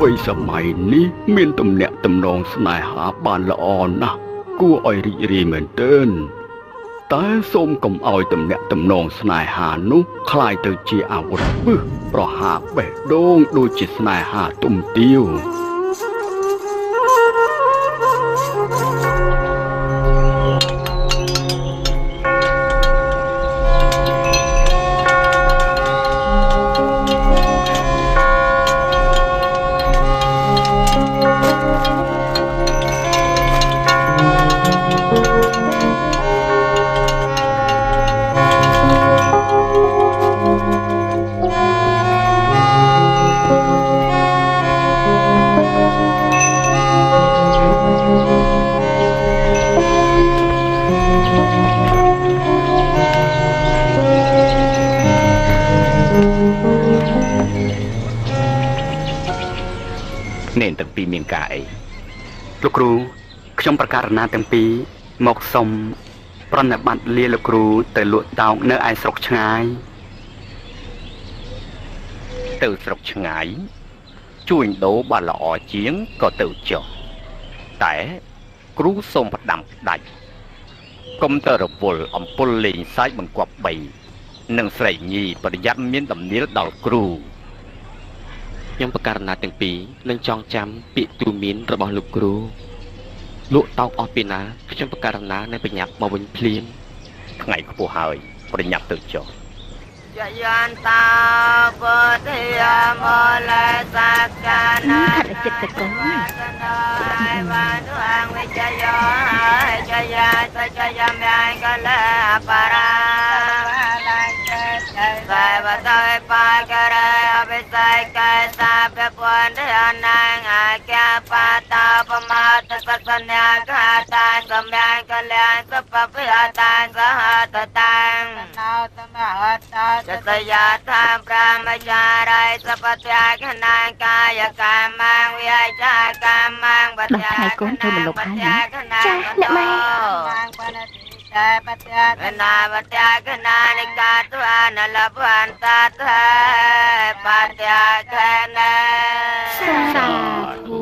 វ័យសម័យនេះមានទំនាក់ទំនងស្នេហាបានល្អណាស់គួរឲ្យរីករាយមែនទែនតែសូមកុំឲ្យទំនាក់ទំនងស្នេហានោះคล้ายទៅជាអាវុធពឹសប្រហារបេះដូងដូចជាស្នេហាទុំទាវnên từng pi miền cảiលោកគ្រូខ្ញុំប្រកាសណាទាំងពីរមកសុំប្រណិប័តលាលោកគ្រូទៅលក់តោកនៅឯស្រុកឆ្ងាយទៅស្រុកឆ្ងាយជួញដូរបានល្អជាងក៏ទៅចុះតែគ្រូសូមផ្ដាំផ្ដាច់កុំទៅរវល់អំពុលលេងសាច់បង្គាប់បីនិងស្រីញីប្រយ័ត្នមានដំណៀលដល់គ្រូខ្ញុំប្រកាសណាទាំងពីរនឹងចងចាំពាក្យទូមានរបស់លោកគ្រូលក់តោកអស់ពីណាខ្ញុំប្រកាសណានៅប្រញាប់មកវិញភ្លាមថ្ងៃខ្ពស់ហើយប្រញាប់ទៅចុះចាយានតាពុទ្ធិយមលេសក្កាណាចិត្តកុំហើយបានអងវិជយោចាយាសចាយាមាយកលាបរាតែបតៃបាករេអបិស័យកេសាពពន្ធអនាងអាកាបាតាបមតសសញ្ញាកាតាសម្ញាកលាសពភិអតាសហតតាំណោសមហតចតយាថាប្រមចារិសពត្យាកណាកាយកាមាងវិចាកាមាងបត្យាកណាបត្យាកណាចាអ្នកម៉ែមាងបណតិតែបត្យាកណាបត្យាកណានិកាទវានលភន្តាទេបត្យាកណាសាធុ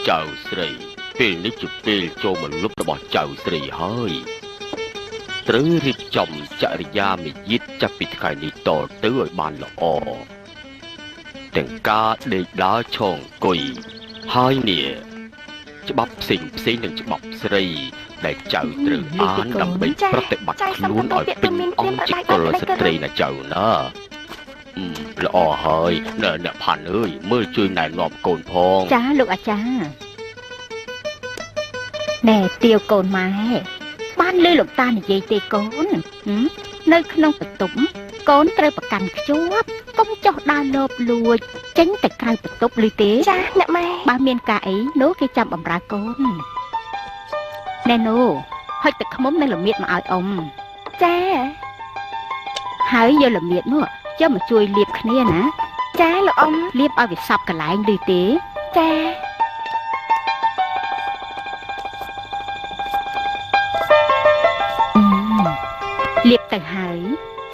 ចៅស្រីពេលនេះជាពេលចូលមលុបរបស់ចៅស្រីហើយត្រូវរៀបចំចរិយាមាយាទចាប់ពីថ្ងៃនេះតទៅឲ្យបានល្អទាំងការដេកដើរឈរអង្គុយហើយនេះច្បាប់ផ្សេងនឹងច្បាប់ស្រីដែលចៅត្រូវអានដើម្បីប្រតិបត្តិខ្លួនឲ្យពេញអង្គជាកុលស្ត្រីណាចៅណាល្អហើយអ្នកផាន់អើយមើលជួយណែនាំកូនផងចាលោកអាចារ្យណែទាវកូនម៉ែបានលឺលោកតានិយាយទេកូននៅក្នុងបន្ទប់កូនត្រូវប្រកាន់ខ្ជាប់កុំចុះដើរលបលួចចេញទៅក្រៅបន្ទប់លឺទេចាអ្នកម៉ែបើមានការអីនោះគេចាំបម្រើកូនណែនោះហុចទឹកឃ្មុំនៅល្មៀតមកឲ្យអ៊ំចាហើយយកល្មៀតនោះចាំមកជួយលាបគ្នាណាចាលោកអ៊ំលាបឲ្យវាសពកន្លែងឮទេចាលាបទៅហើយ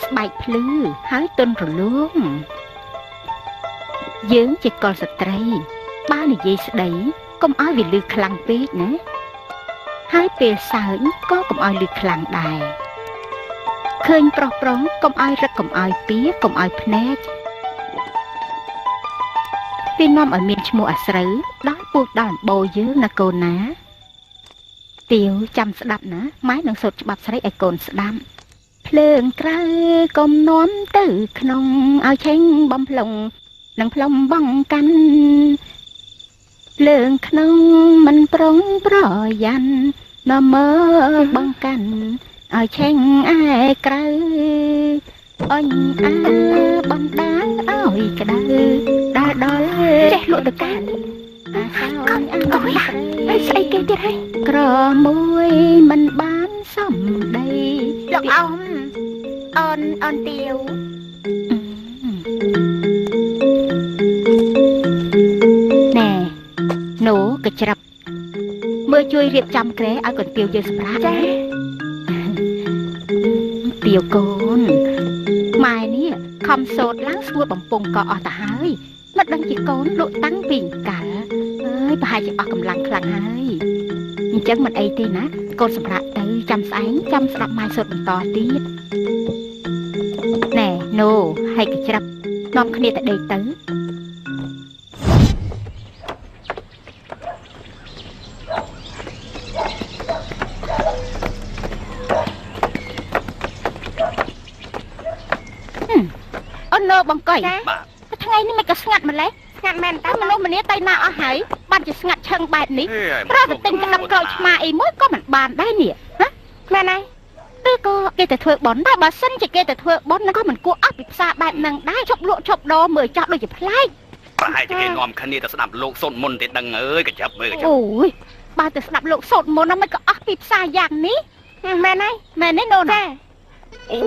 ស្បែកភ្លឺហើយទន់រលោងយើងជាកុលស្ត្រីបើនិយាយស្ដីកុំឲ្យវាលឺខ្លាំងពេកណាហើយពេលសើចក៏កុំឲ្យលឺខ្លាំងដែរឃើញប្រុសប្រុងកុំឲ្យរឹកកុំឲ្យពៀកុំឲ្យភ្នែកវានាំឲ្យមានឈ្មោះអាស្រូវដល់ពូជដល់អម្បូរយើងណាកូនណាទាវចាំស្ដាប់ណាម៉ែនឹងសូត្រច្បាប់ស្រីឲ្យកូនស្ដាប់ភ្លើងក្រៅកុំនាំទៅក្នុងឲ្យឆេងបំផ្លុងនឹងផ្លុំបងកាន់ភ្លើងក្នុងមិនប្រុងប្រយ័ត្ននាំមើបងកាន់ឲ្យឆេងឯក្រៅអញបណ្ដាលឲ្យក្តៅដើរដល់ចេះលក់ទៅកាន់អាសោញអើយស្អីគេទៀតហើយក្រមួយមិនបានសំដីលោកអ៊ំអូនទាវណែនោះ ជួយរៀបចំក្រែឲ្យកន្ទាវយើងសម្រាប់ចាទាវកូនម៉ែនេះខំសូត្រឡើងស្ងួតបំពង់ក៏អស់ទៅហើយមិនដឹងជាកូនលក់តាំងពីកាលហើយប្រហែលជាអស់កម្លាំងខ្លាំងហើយអញ្ចឹងមិនអីទេណាកូនសម្រាប់ទៅចាំស្អែកចាំស្ដាប់ម៉ែសូត្របន្តទៀតណែណូហើយកច្រាប់នាំគ្នាទៅដេកទៅអូនណូបង្កុយថ្ងៃនេះមិនក៏ស្ងាត់ម្លេះស្ងាត់មែនតើមនុស្សម្នាទៅណាអស់ហើយបានជាស្ងាត់ឆឹងបែបនេះត្រូវតែទិញក្តាប់ក្រោយឆ្មាអីមួយក៏មិនបានដែរនេះហ៎មែនហើយឬក៏គេទៅធ្វើប៉ុនដែរបើសិនជាគេទៅធ្វើប៉ុនក៏មិនគួរអស់ពីផ្សារបែបហ្នឹងដែរជប់លក់ជប់ដោមើលចោះដូចជាប្លែកប្រហែលជាគេនាំគ្នាទៅស្ដាប់លោកសូនមុនទេដឹងអើយកញ្ចប់មើលកញ្ចប់អូយបើទៅស្ដាប់លោកសូនមុនហ្នឹងមិនក៏អស់ពីផ្សារយ៉ាងនេះមែនហើយមែនទេណូណាអូ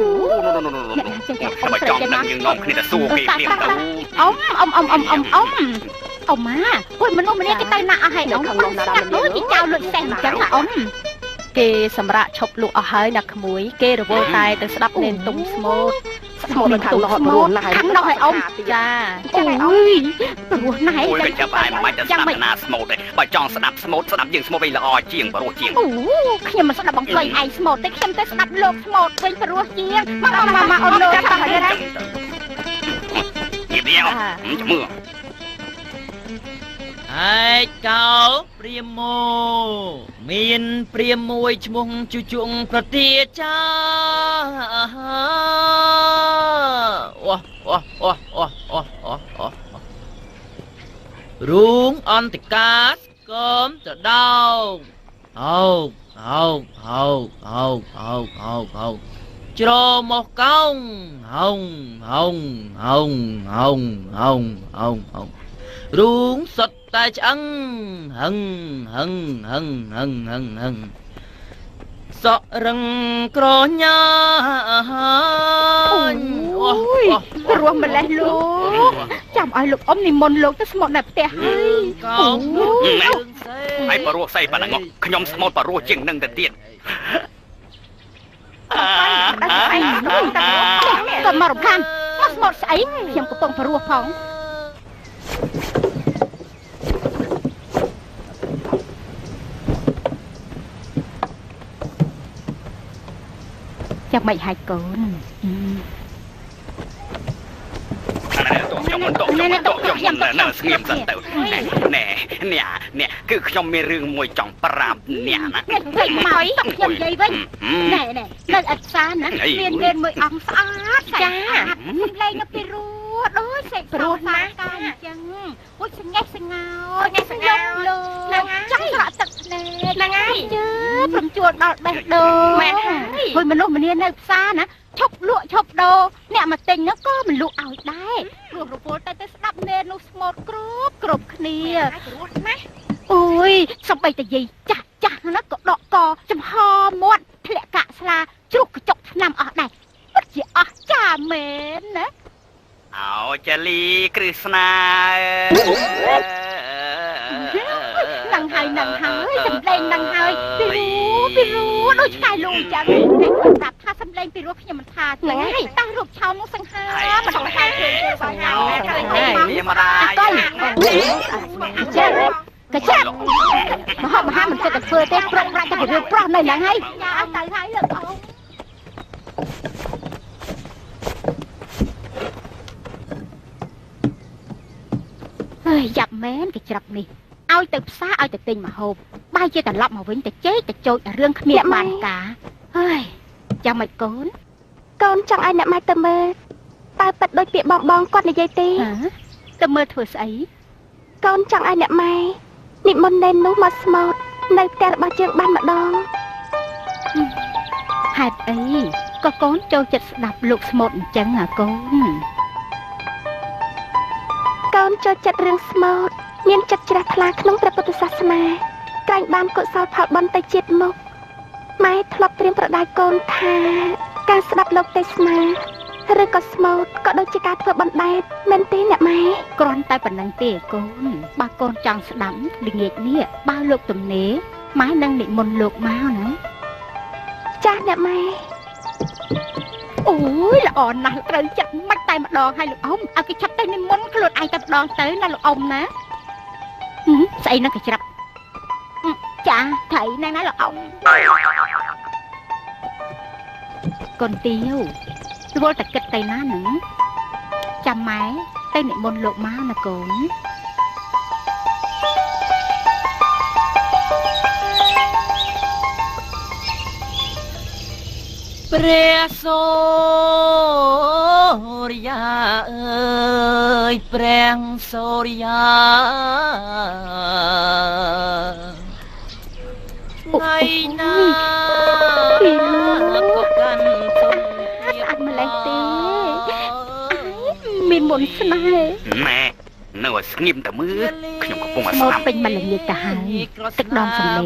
បើចង់ដឹងយើងនាំគ្នាទៅសួរគេព្រៀងទៅអ៊ំម៉ាអូយមនុស្សម្នាគេទៅណាអស់ហើយអ៊ំស្ងាត់ដូចជាចៅលុចសេះអញ្ចឹងអ៊ំគេសម្រាប់ឈប់លក់អស់ហើយណាក្មួយគេរវល់តែទៅស្ដាប់នេនទុំស្មូតនៅខាងនោះព្រោះណាស់ខាងនោះឲ្យអ៊ំចាអូយព្រោះណាស់អូយកញ្ចប់ឯងមិនបាច់ទៅស្ដាប់ណាស្មូតទេបើចង់ស្ដាប់ស្មូតស្ដាប់យើងស្មូតវិញល្អជាងព្រោះជាងអូខ្ញុំមិនស្ដាប់បង្កុយឯងស្មូតទេខ្ញុំទៅស្ដាប់លោកស្មូតវិញព្រោះជាងមកអូនលោកចាំទៅហើយនិយាយចាំមើលហើយកោព្រាមមោមានព្រាមមួយឈ្មោះជជុងប្រទាចារូងអន្តកាសកុំទៅដោហោច្រមកកោងហងរូងសុទ្ធតែឆ្អឹងហឹងសក់រឹងក្រញ៉ាអូយព្រោះម្លេះលោកចាំឲ្យលោកអ៊ំនិមន្តលោកទៅស្មូតនៅផ្ទះហើយកោងហើយបរោះស្អីប៉ណ្ណឹងខ្ញុំស្មូតបរោះជាងនឹងទៅទៀតក៏មករំខានមកស្មូតស្អីខ្ញុំកំពុងបរោះផងចាំមិនហើយកូននៅស្ងៀមសិនទៅណែគឺខ្ញុំមានរឿងមួយចង់ប្រាប់អ្នកណាវិញមកខ្ញុំនិយាយវិញណែនៅអត់សាណាមានមួយអង្គស្អាតចាសំឡេងនៅពីរោះដូចសេកព្រោះណាកាអញ្ចឹងអូយស្ងេះស្ងោលោកចាំស្រក់ទឹកភ្នែកហ្នឹងហើយជើព្រមជួលដល់បេះដូងមែនហើយមនុស្សម្នានៅផ្សារណាឈប់លក់ឈប់ដូរអ្នកមកទិញនោះក៏មិនលក់ឲ្យដែរព្រោះរវល់ទៅស្ដាប់នេននោះស្មូតគ្រប់គ្នាអូយសំបីតាយាយចាស់ណាក៏ដកកចំហមាត់ធ្លាក់កាក់ស្លាជ្រុះកញ្ចក់ឆ្នាំអស់ដែរពិតជាអស់ចាមែនណាអោចាលីគ្រឹស្នានឹងហើយសំឡេងនឹងហើយពីរោះដូចឆ្កែលូចឹងតែប្រាប់ថាសំឡេងពីរោះខ្ញុំមិនថាទេតាំងរូបឆោមនោះសង្ហាមិនសង្ហាឃើញសង្ហាវាមកដែរកញ្ចក់មហាមិនគិតតែធ្វើទេប្រុងប្រាច់តែរឿងប្រុសនៅហ្នឹងហើយទៅហើយលើកអោហើយយ៉ាប់មែនកញ្ច្រឹកនេះឲ្យទៅផ្សារឲ្យទៅទិញម្ហូបបាយជាត្រឡប់មកវិញទៅជែកទៅចូលរឿងគ្មានបានការហើយចាំមិនកូនកូនចង់ឲ្យអ្នកម៉ែទៅមើលតើប៉ិតដូចពាក្យបងគាត់និយាយទេទៅមើលធ្វើស្អីកូនចង់ឲ្យអ្នកម៉ែនិមន្តនេននោះមកស្មូតនៅផ្ទះរបស់យើងបានម្ដងហេតុអីក៏កូនចូលចិត្តស្ដាប់លោកស្មូតអញ្ចឹងហ៎កូនកូនចូលចិត្តរឿងស្មូតមានចិត្តជ្រះថ្លាក្នុងព្រះពុទ្ធសាសនាក្រែងបានកុសលផលបុណ្យទៅជាតិមុខម៉ែធ្លាប់ត្រៀមប្រដៅកូនថាការស្ដាប់លោកទេសនាឬក៏ស្មូតក៏ដូចជាការធ្វើបណ្ដែតមែនទេអ្នកម៉ែគ្រាន់តែប៉ុណ្្នឹងទេកូនបើកូនចង់ស្ដាប់ល្ងាចនេះបើលោកទំនេរ ម៉ែនឹងនិមន្តលោកមកណាចាស់អ្នកម៉ែអូយល្អណាស់ត្រូវចិត្តមិនតែម្ដងឲ្យលោកអ៊ំឲ្យគេឆាប់ទៅនិមន្តខ្លួនឯងតែម្ដងទៅណាលោកអ៊ំណាស្អីនឹងគេច្រាប់ចាត្រីណាស់ណាលោកអ៊ំកូនទាវវល់តែគិតទៅណានឹងចាំម៉ែទៅនិមន្តលោកមកណាកូនព្រះសូរិយាអើយព្រះសូរិយាថ្ងៃណាក៏កាន់សុំទៀតអត់ម្លេះទេមានមុនស្នេហ៍ម៉ែនៅឲ្យស្ងៀមតែមើលខ្ញុំកំពុងស្ដាប់ពេញម្លេះនេះទៅហើយទឹកដមសំឡេង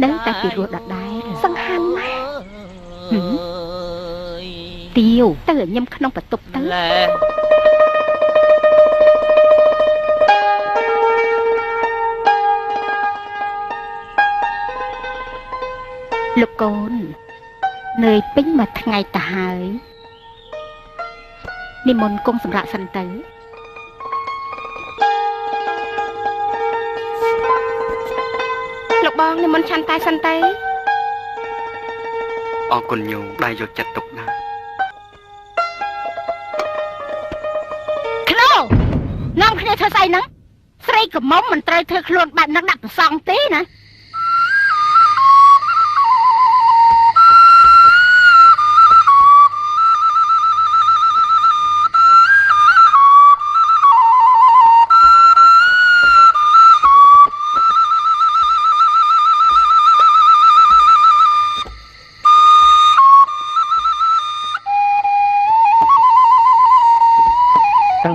នៅតែពីរស់ដដែលសង្ហាន់ណាស់ទាវទៅញឹមក្នុងបន្ទប់ទៅលោកកូននឿយពេញមួយថ្ងៃទៅហើយនិមន្តគង់សម្រាប់សិនទៅលោកបងនិមន្តឆាន់តែសិនទៅអរគុណញោមដែលយកចិត្តទុកដាក់នាំគ្នាធ្វើស្អីហ្នឹងស្រីកមុំមិនត្រូវធ្វើខ្លួនបែបហ្នឹងដាក់ប្រសងទេណា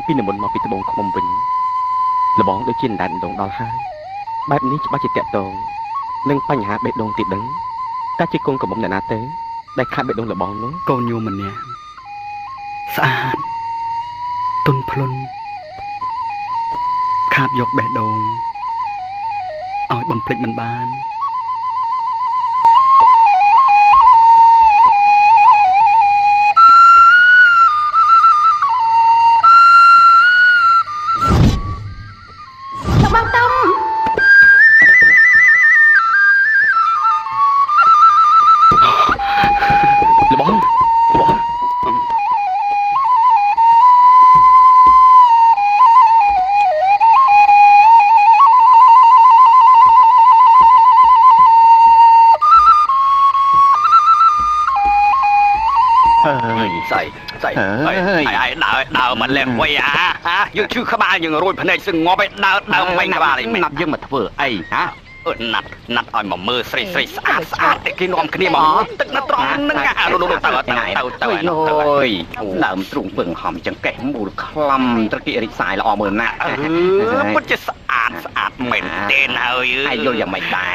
ពីនិមន្តមកពីត្បូងឃ្មុំវិញលបងដូចជាដានដងដល់ហើយបែបនេះច្បាស់ជាតាក់ទងនឹងបញ្ហាបេះដូងទៀតដឹងតែជាកូនកំមុំអ្នកណាទៅដែលខាត់បេះដូងលបងនោះកូនញោមម្នាក់ស្អាតទន់ភ្លន់ខាតយកបេះដូងឲ្យបំភ្លេចមិនបានដើរមកលែងវៃយើងឈឺក្បាលយើងរួយភ្នែកសឹងងាប់ឯដើរមិនក្បាលឯងណាត់យើងមកធ្វើអីណាណាត់ឲ្យមកមើលស្រីស្អាតតែគេនាំគ្នាមកទឹកនៅត្រង់ហ្នឹងទៅអើយដើមទ្រូងពឹងហំចង្កេះមូលខ្លំត្រកៀករីកសាយល្អមើលណាស់ពិតជាស្អាតមែនទេហើយឯងយល់យ៉ាងម៉េចដែ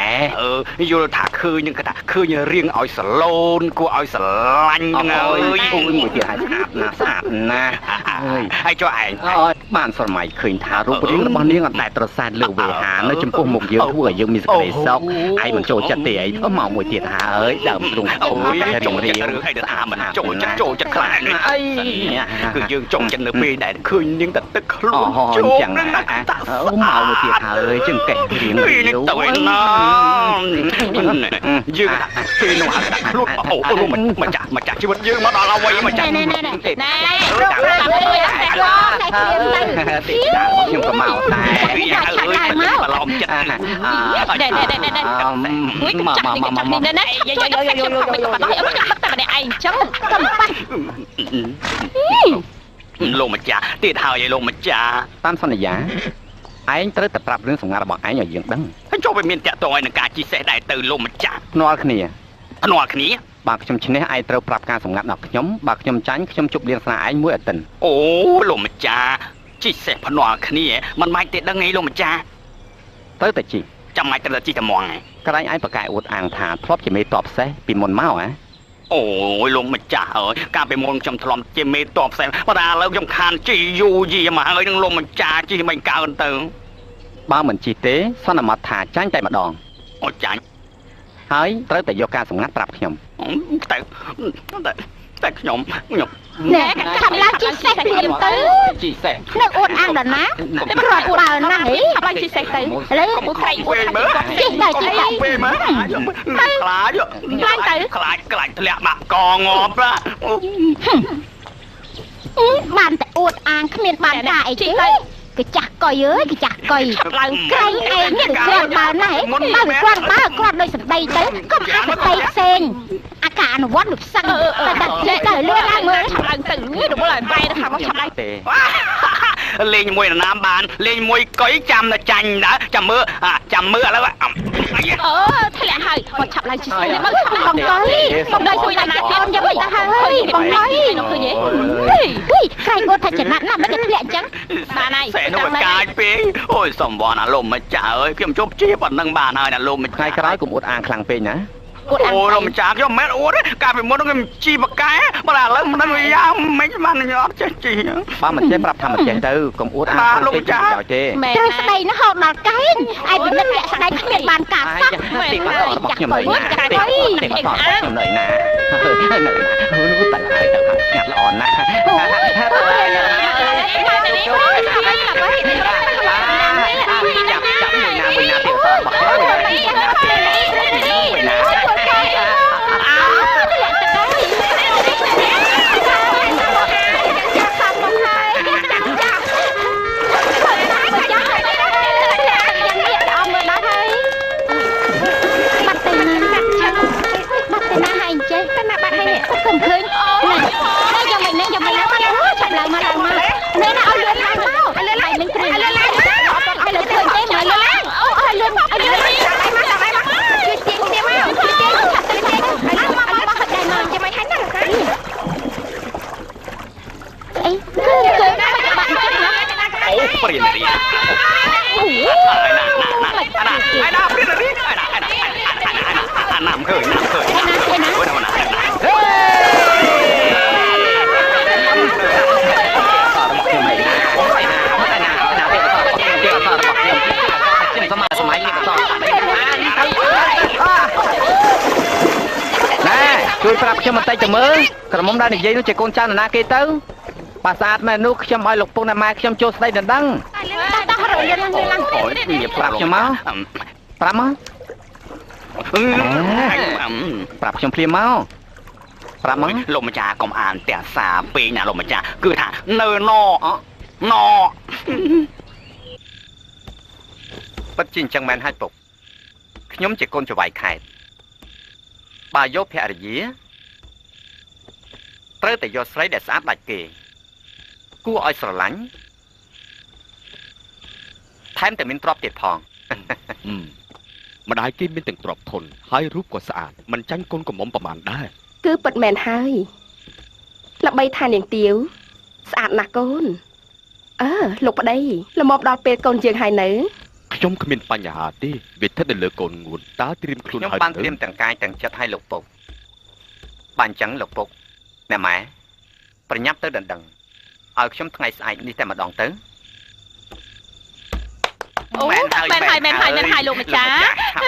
រយល់ថាឃើញនឹងគេថាឃើញរៀងឲ្យសឡូនគួរឲ្យស្រឡាញ់ហ្នឹងហើយអូយមួយទៀតហើយស្អាតណាស់ហើយចុះឯងបានស្រមៃឃើញថារូបរាងរបស់នាងអត់តែត្រសែនលើវេហានៅចំពោះមុខយើងធ្វើឲ្យយើងមានសេចក្តីសុខឯងមិនចូលចិត្តទេអីមកមួយទៀតហើយដើមទ្រូងអូយចង់រៀងរឿងអីទៅថាមិនចូលចិត្តខ្លាំងអីគឺយើងចង់ចិត្តនៅពេលដែលឃើញនាងតែទឹកខ្លួនជោគហ្នឹងមកមួយទៀតហើយជឹងកេះរៀងទៅណាយើងគេនោះហៅដាក់ខ្លួនអូមកចាស់ជីវិតយើងមកដល់អ្វីមកចាស់ណែខ្ញុំក៏មកតែបឡំចិត្តណាតែឯងចឹងទៅបាច់លោកម្ចាស់ទៀតហើយលោកម្ចាស់តាមសន្យាឯងត្រូវតែប្រាប់រឿងសម្ងាត់របស់ឯងឲ្យយើងដឹងហើយចូលไปមានតាក់ទងឲ្យនឹងការជីសេះដែរទៅលោកម្ចាស់ភ្នាល់គ្នាបើខ្ញុំឈ្នះឯងត្រូវប្រាប់ការសម្ងាត់ដល់ខ្ញុំបើខ្ញុំចាញ់ខ្ញុំជប់លៀងស្នាឯងមួយអាទិនអូលោកម្ចាស់ជីសេះភ្នាល់គ្នាមិនម៉េចទេដឹងអីលោកម្ចាស់ទៅតែជីចាំម៉េចត្រូវជីតែហ្មងក្រែងឯងប្រកែកអួតអាងថាធ្លាប់ជាមេតបសេះពីមុនមកអូយលោកម្ចាស់អើយកាលពីមុនខ្ញុំធ្លាប់ជាមេតបសេះប៉ុន្តែឥឡូវខ្ញុំខានជីយូយីមកហើយនឹងលោកម្ចាស់ជីមិនកើនទៅបើមិនជីទេសន្មតថាចាញ់តែម្ដងអូចាញ់ ហើយត្រូវតែយកការសម្ងាត់ប្រាប់ខ្ញុំតែខ្ញុំណែចាំឡើងជីសេះព្រាមទៅជីសេះនៅអួតអាងដល់ណាគ្រាន់បើណាហីចាំឡើងជីសេះទៅឥឡូវមកខ្លាចអួតជីទៅជីទៅពេលមើលខ្លាចខ្លាចធ្លាក់បាក់កងាប់បានតែអួតអាងគ្មានបានការអីទេកចាស់កុយអើយកចាស់កុយឡើងក្រែងឯងនេះគ្រាន់បើណាហីបើគ្រាន់បើគ្រាន់ដោយសម្ដីទៅកុំអាសម្ដីផ្សេងអាការអនុវត្តលោកសឹងតែដាក់ចេះទៅលឿនឡើងមើលឆាប់ឡើងទៅរវល់ឲ្យបែរខាងមកឆាប់ឡើងទេលេងមួយនរណាបានលេងមួយកុយចាំតែចាញ់ដែរចាំមើលឥឡូវធ្លាក់ហើយមកឆាប់ឡើងជីសេះមកបងកុយបងកុយជួយណាកូនយកទៅហើយបងកុយនោះឃើញទេក្រែងអត់ថាចំណាត់ណាមិនធ្លាក់អញ្ចឹងបានហើយសេនោះកាចពេកអូយសំបងអាលោកម្ចាស់អើយខ្ញុំជប់ជាប៉ុណ្ណឹងបានហើយណាលោកម្ចាស់ថ្ងៃក្រោយកុំអួតអាងខ្លាំងពេកណាអូលោកម្ចាស់ខ្ញុំមិនមែនអួតទេកាលពីមុនខ្ញុំជីបកែបើឥឡូវមិនដឹងយ៉ាងមិនបានខ្ញុំអត់ចេះជីបើមិនចេះប្រាប់ថាមិនចេះទៅកុំអួតអាងខ្លាំងពេកចោលទេត្រូវស្ដីណាហូតដល់កែងឯងពិនិត្យលាក់ស្ដីគ្មានបានការសោះទីបាត់របស់ខ្ញុំនៅណាទីបាត់ខ្ញុំនៅណានោះតែហើយទៅស្ងាត់ល្អណាស់ចាប់មួយណាទៀតសោះរបស់កុំឃើញនេះយ៉ាងម៉េចនេះយ៉ាងម៉េចឆាប់ឡើងមកនេះណាឲ្យលឿនឡើងមកហើយនឹងគ្រឿងឲ្យលឿនឡើងឲ្យលឿនឃើញទេមកលឿនឡើងឲ្យលឿនមកជួយទៀងទៀតមកជួយទៀងឆាប់ទៅទៀងមកហើយដែរមកចាំឲ្យហាញ់ណាអីគឺណាមកបាក់ចិត្តណាអូព្រានរីអូណាព្រានរីណាំឃើញជួយប្រាប់ខ្ញុំបន្តិចទៅមើលក្រមុំដែលនិយាយនោះជាកូនចៅនរណាគេទៅបើស្អាតមែននោះខ្ញុំឲ្យលោកពុកណែម៉ែខ្ញុំចូលស្ដីដណ្ដឹងអូយនិយាយប្រាប់ខ្ញុំមកប្រាប់មកប្រាប់ខ្ញុំភ្លាមមកប្រាប់មកលោកម្ចាស់កុំអានតែសារពេកណាលោកម្ចាស់គឺថានៅណពិតជាអញ្ចឹងមែនហើយពុកខ្ញុំជាកូនចៅវាយខេត្តបើយកភរិយាត្រូវតែយកស្រីដែលស្អាតដាច់គេគួរឲ្យស្រឡាញ់ថែមទាំងមានទ្រព្យទៀតផងម្ដាយគេមានទាំងទ្រព្យធនហើយរូបក៏ស្អាតមិនចាញ់កូនកំមុំប្រមាណដែរគឺពិតមែនហើយល្បីថានាងទាវស្អាតណាស់កូនលោកប្តីល្មមដល់ពេលកូនយើងហើយនៅខ្ញុំគ្មានបញ្ហាទេវាស្ថិតនៅលើកូនងួនតើត្រៀមខ្លួនហើយខ្ញុំបានត្រៀមទាំងកាយទាំងចិត្តឲ្យលោកពុកបានអញ្ចឹងលោកពុកណែម៉ែប្រញាប់ទៅដណ្ដឹងឲ្យខ្ញុំថ្ងៃស្អែកនេះតែម្ដងទៅអូមែនហើយលោកម្ចាស់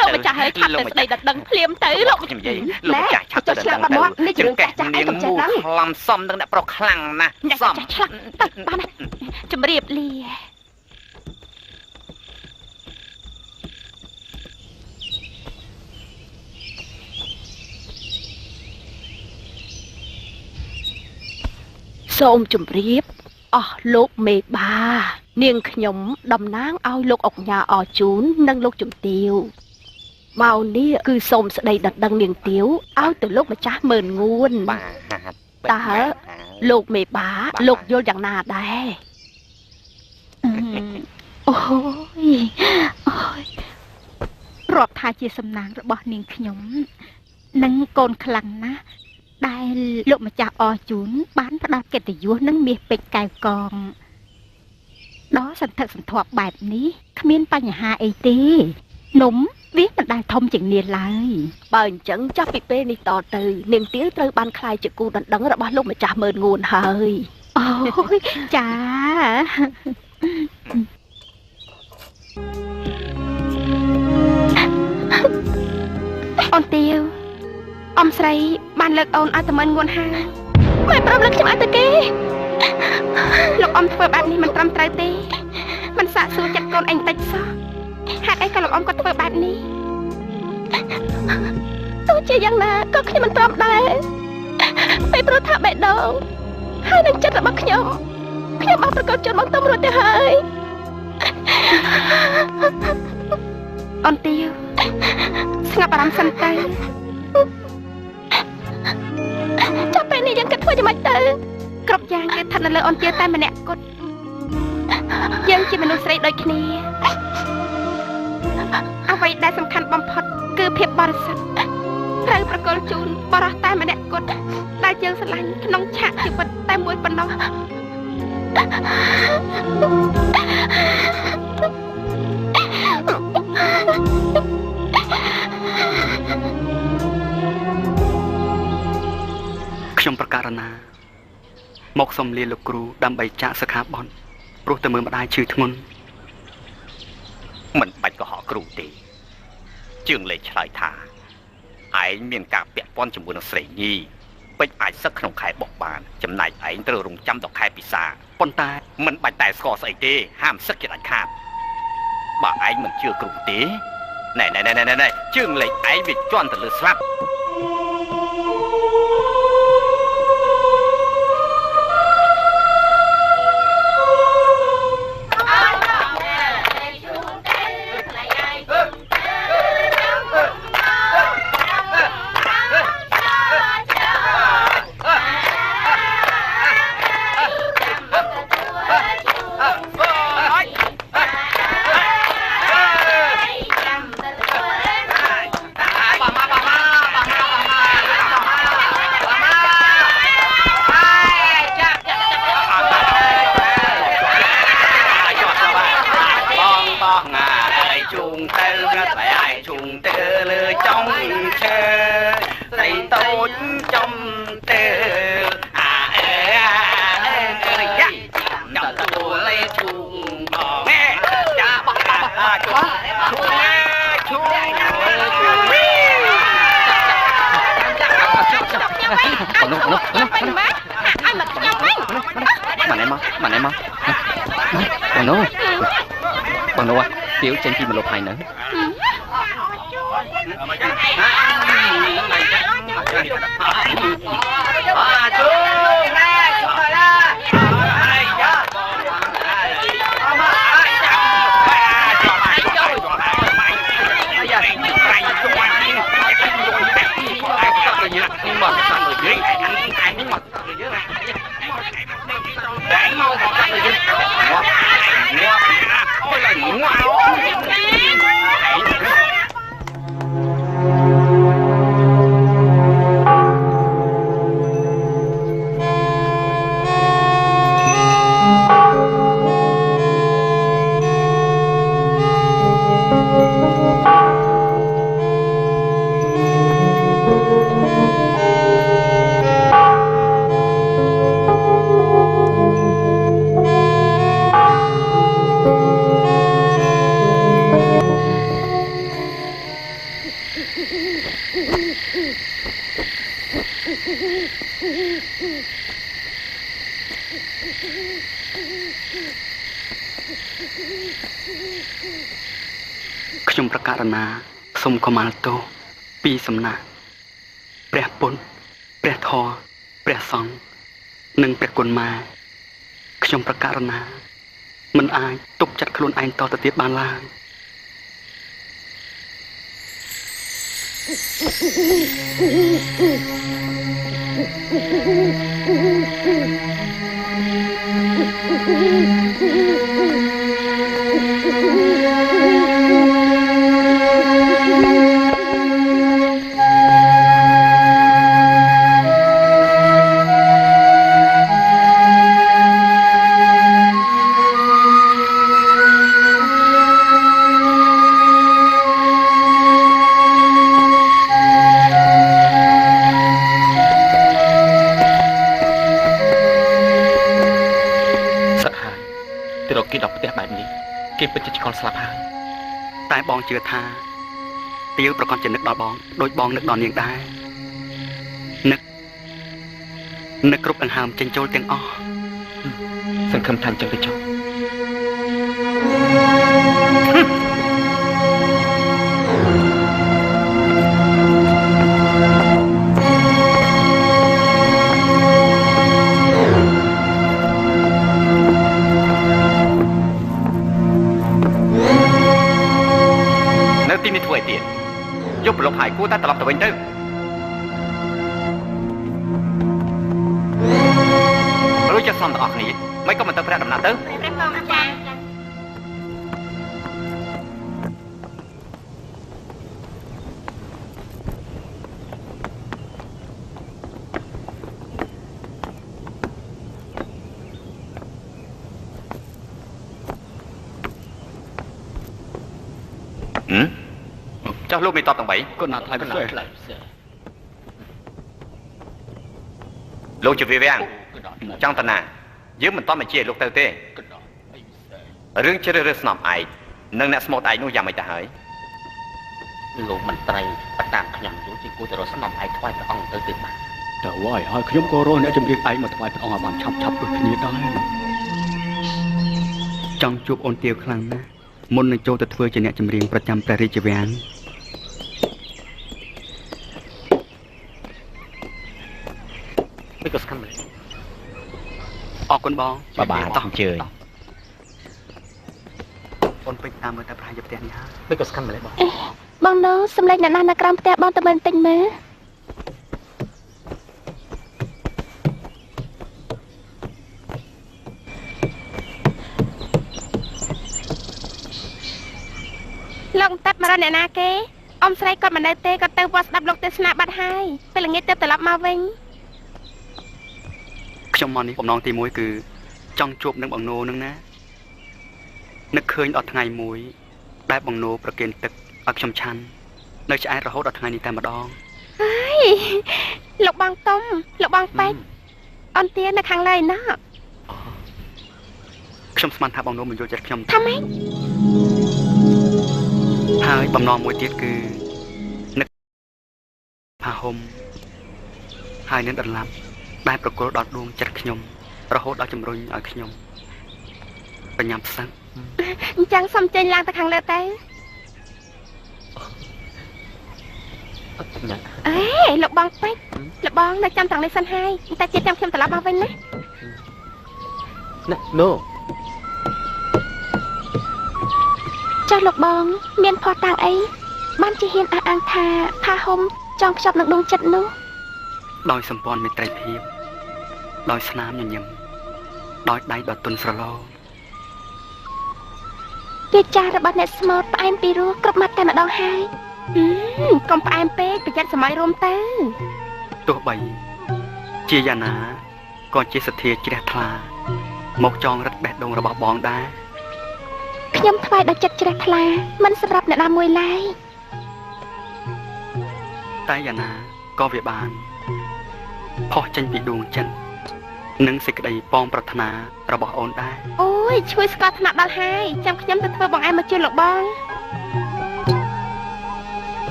លោកម្ចាស់ហើយឆាប់ទៅស្ដីដណ្ដឹងភ្លាមទៅលោកខ្ញុំនិយាយលោកម្ចាស់ឆាប់ទៅដណ្ដឹងទៅនេះរឿងចាស់នាងមូខ្លំសំនឹងអ្នកប្រុសខ្លាំងណាស់សំឆ្លាក់ទៅបានជម្រាបលាសូមជម្រាបអស់លោកមេបានាងខ្ញុំតំណាងឲ្យលោកអុកញ៉ាអជូននិងលោកជំទាវមកនេះគឺសូមស្ដីដណ្ដឹងនាងទាវឲ្យទៅលោកម្ចាស់មើលងួនបាទតើលោកមេបាលោកយល់យ៉ាងណាដែរអូយរាប់ថាជាសំណាងរបស់នាងខ្ញុំនិងកូនខ្លាំងណាស់ដែលលោកម្ចាស់អជូនបានផ្ដល់កិត្តិយសនិងមាសពេជ្រកែវកងដល់សន្ធឹកសន្ធាប់បែបនេះគ្មានបញ្ហាអីទេនំវាមិនដែលធំជាងនាងឡើយបើអញ្ចឹងចាប់ពីពេលនេះតទៅនាងទាវត្រូវបានខ្លាយជាគូដណ្ដឹងរបស់លោកម្ចាស់មើលងួនហើយអូយចាអូន មស្រីបានលើកអូនឲ្យតែមិនងួនហើយមិនព្រមលើកខ្ញុំឲ្យទៅគេលោកអ៊ំធ្វើបែបនេះមិនត្រឹមត្រូវទេមិនសាកសួរចិត្តកូនឯងតិចសោះហេតុអីក៏លោកអ៊ំគាត់ធ្វើបែបនេះទោះជាយ៉ាងណាក៏ខ្ញុំមិនព្រមដែរពេលព្រោះថាបេះដូងហើយនឹងចិត្តរបស់ខ្ញុំបានប្រកបជន់មកទៅរួចទៅហើយអូនទាវស្ងប់អារម្មណ៍សិនទៅចាប់ពេលនេះយើងគិតធ្វើយ៉ាងម៉េចទៅគ្រប់យ៉ាងគឺស្ថិតនៅលើអូនទាវតែម្នាក់គត់យើងជាមនុស្សស្រីដូចគ្នាអ្វីដែលសំខាន់បំផុតគឺភាពបរិសុទ្ធត្រូវប្រកល់ជូនបរិសុទ្ធតែម្នាក់គត់ដែលយើងស្រឡាញ់ក្នុងឆាកជីវិតតែមួយប៉ុណ្ណោះខ្ញុំប្រកាសណាមកសុំលាលោកគ្រូដើម្បីចាក់សិក្ខាបទព្រោះតែមើលម្ដាយឈឺធ្ងន់មិនបាច់កុហកគ្រូទេជើងលេខឆ្លើយថាឯងមានការពាក់ព័ន្ធជាមួយនឹងស្រីញីពេជ្រអាចសឹកក្នុងខែបោះបានចំណែកឯងត្រូវរងចាំដល់ខែពិសាប៉ុន្តែមិនបាច់តែស្គាល់ស្អីទេហាមសឹកជាដាច់ខាតបើឯងមិនជឿគ្រូទេណែជើងលេខឯងវាជន់ទៅលើស្លាប់ទាវចេញពីមលប់ហើយនៅខ្ញុំប្រកាសណាសូមខមាលទោសពីសំណាក់ព្រះពុទ្ធព្រះធម៌ព្រះសង្ឃនិងព្រះគុណម៉ែខ្ញុំប្រកាសណាមិនអាចទប់ចិត្តខ្លួនឯងតទៅទៀតបានឡើយគេពិតជាឆ្កល់ស្លាប់ហើយតែបងជឿថាទាវប្រកាសជានឹកដល់បងដូចបងនឹកដល់នាងដែរ នឹកគ្រប់ដង្ហើមចេញចូលទាំងអស់សង្ឃឹមថាអញ្ចឹងទៅចុះនៅទីនេះធ្វើអីទៀតយកប្រឡប់ហើយគួរតែត្រឡប់ទៅវិញទៅរួចចាស់សំទាំងអស់គ្នាមិនក៏មិនទៅព្រះដំណើរទៅព្រះកងអាចារ្យចុះលោកមានតបទាំង3គាត់ណាត់ថ្លៃពិសេសលោកជាវាវាំងចង់តាណាយើងមិនតន់បញ្ជាលោកទៅទេរឿងជ្រើសរើសស្នំឯកនិងអ្នកស្មូតឯកនោះយ៉ាងម៉េចទៅហើយលោកមន្ត្រីបតាមខ្ញុំយល់ជាគួរទៅរកស្នំឯកថ្វាយព្រះអង្គទៅទៀតបាទតើវាយហើយខ្ញុំក៏រកអ្នកចម្រៀងឯកមកថ្វាយព្រះអង្គឲ្យបានឆាប់ដូចគ្នាដែរចង់ជួបអូនទាវខ្លាំងណាស់មុននឹងចូលទៅធ្វើជាអ្នកចម្រៀងប្រចាំព្រះរាជវាំងមិនក៏ស្គាល់មិនអរគុណបងបាទតោះអញ្ជើញអូនពេញតាមមើលតែប្រហែលយកផ្ទះនេះហើយមិនក៏ស្គាល់មិនបងបងនៅសម្លេងអ្នកណានៅក្រោមផ្ទះបងទៅមើលបន្តិចមើលលោកតាត់មករកអ្នកណាគេអ៊ំស្រីគាត់មិននៅទេគាត់ទៅវត្តស្ដាប់លោកទេសនាបាត់ហើយពេលល្ងាចទៅត្រឡប់មកវិញខ្ញុំមកនេះបំណងទី1គឺចង់ជួបនឹងបងណូនឹងណានឹកឃើញដល់ថ្ងៃមួយដែលបងណូប្រគេនទឹកឲ្យខ្ញុំឆាន់នៅឆ្អែតរហូតដល់ថ្ងៃនេះតែម្ដងហើយលោកបងតុំលោកបងពេជ្រអនទានៅខាងលើណាខ្ញុំស្មានថាបងណូមិនយល់ចិត្តខ្ញុំថាម៉េចហើយបំណងមួយទៀតគឺនឹកផាហុំហើយនឹងដន្លាប់ដែលប្រគល់ដល់ដួងចិត្តខ្ញុំរហូតដល់ជំរុញឲ្យខ្ញុំបញ្ញាផ្សឹកអញ្ចឹងសុំចេញឡើងទៅខាងលើទៅអេលោកបងពេជ្រលោកបងនៅចាំត្រង់នេះសិនហើយតែជិះចាំខ្ញុំត្រឡប់មកវិញណាណូចាស់លោកបងមានផោះតាំងអីបានជាហ៊ានអះអាងថាផាហុំចងខ្ជាប់នឹងដួងចិត្តនោះដោយសម្ព័ន្ធមេត្រីភាពដោយស្នាមញញឹមដោយដៃដ៏ទន់ស្រឡោវាចាស់របស់អ្នកស្មូតផ្អែមពីរោះគ្រប់មាត់តែម្ដងហើយកុំផ្អែមពេកប្រយ័ត្នសម័យរួមទៅទោះបីជាយ៉ាងណាក៏ជាសទ្ធាជ្រះថ្លាមកចងរឹតបេះដូងរបស់បងដែរខ្ញុំថ្វាយដល់ចិត្តជ្រះថ្លាមិនសម្រាប់អ្នកណាមួយឡើយតែយ៉ាងណាក៏វាបានផុសចេញពីដួងចិត្តនិងសេចក្តីប៉ងប្រាថ្នារបស់អូនដែរអូយជួយស្គាល់ថ្នាក់ដល់ហើយចាំខ្ញុំទៅធ្វើបងឯងមកជួយលោកបង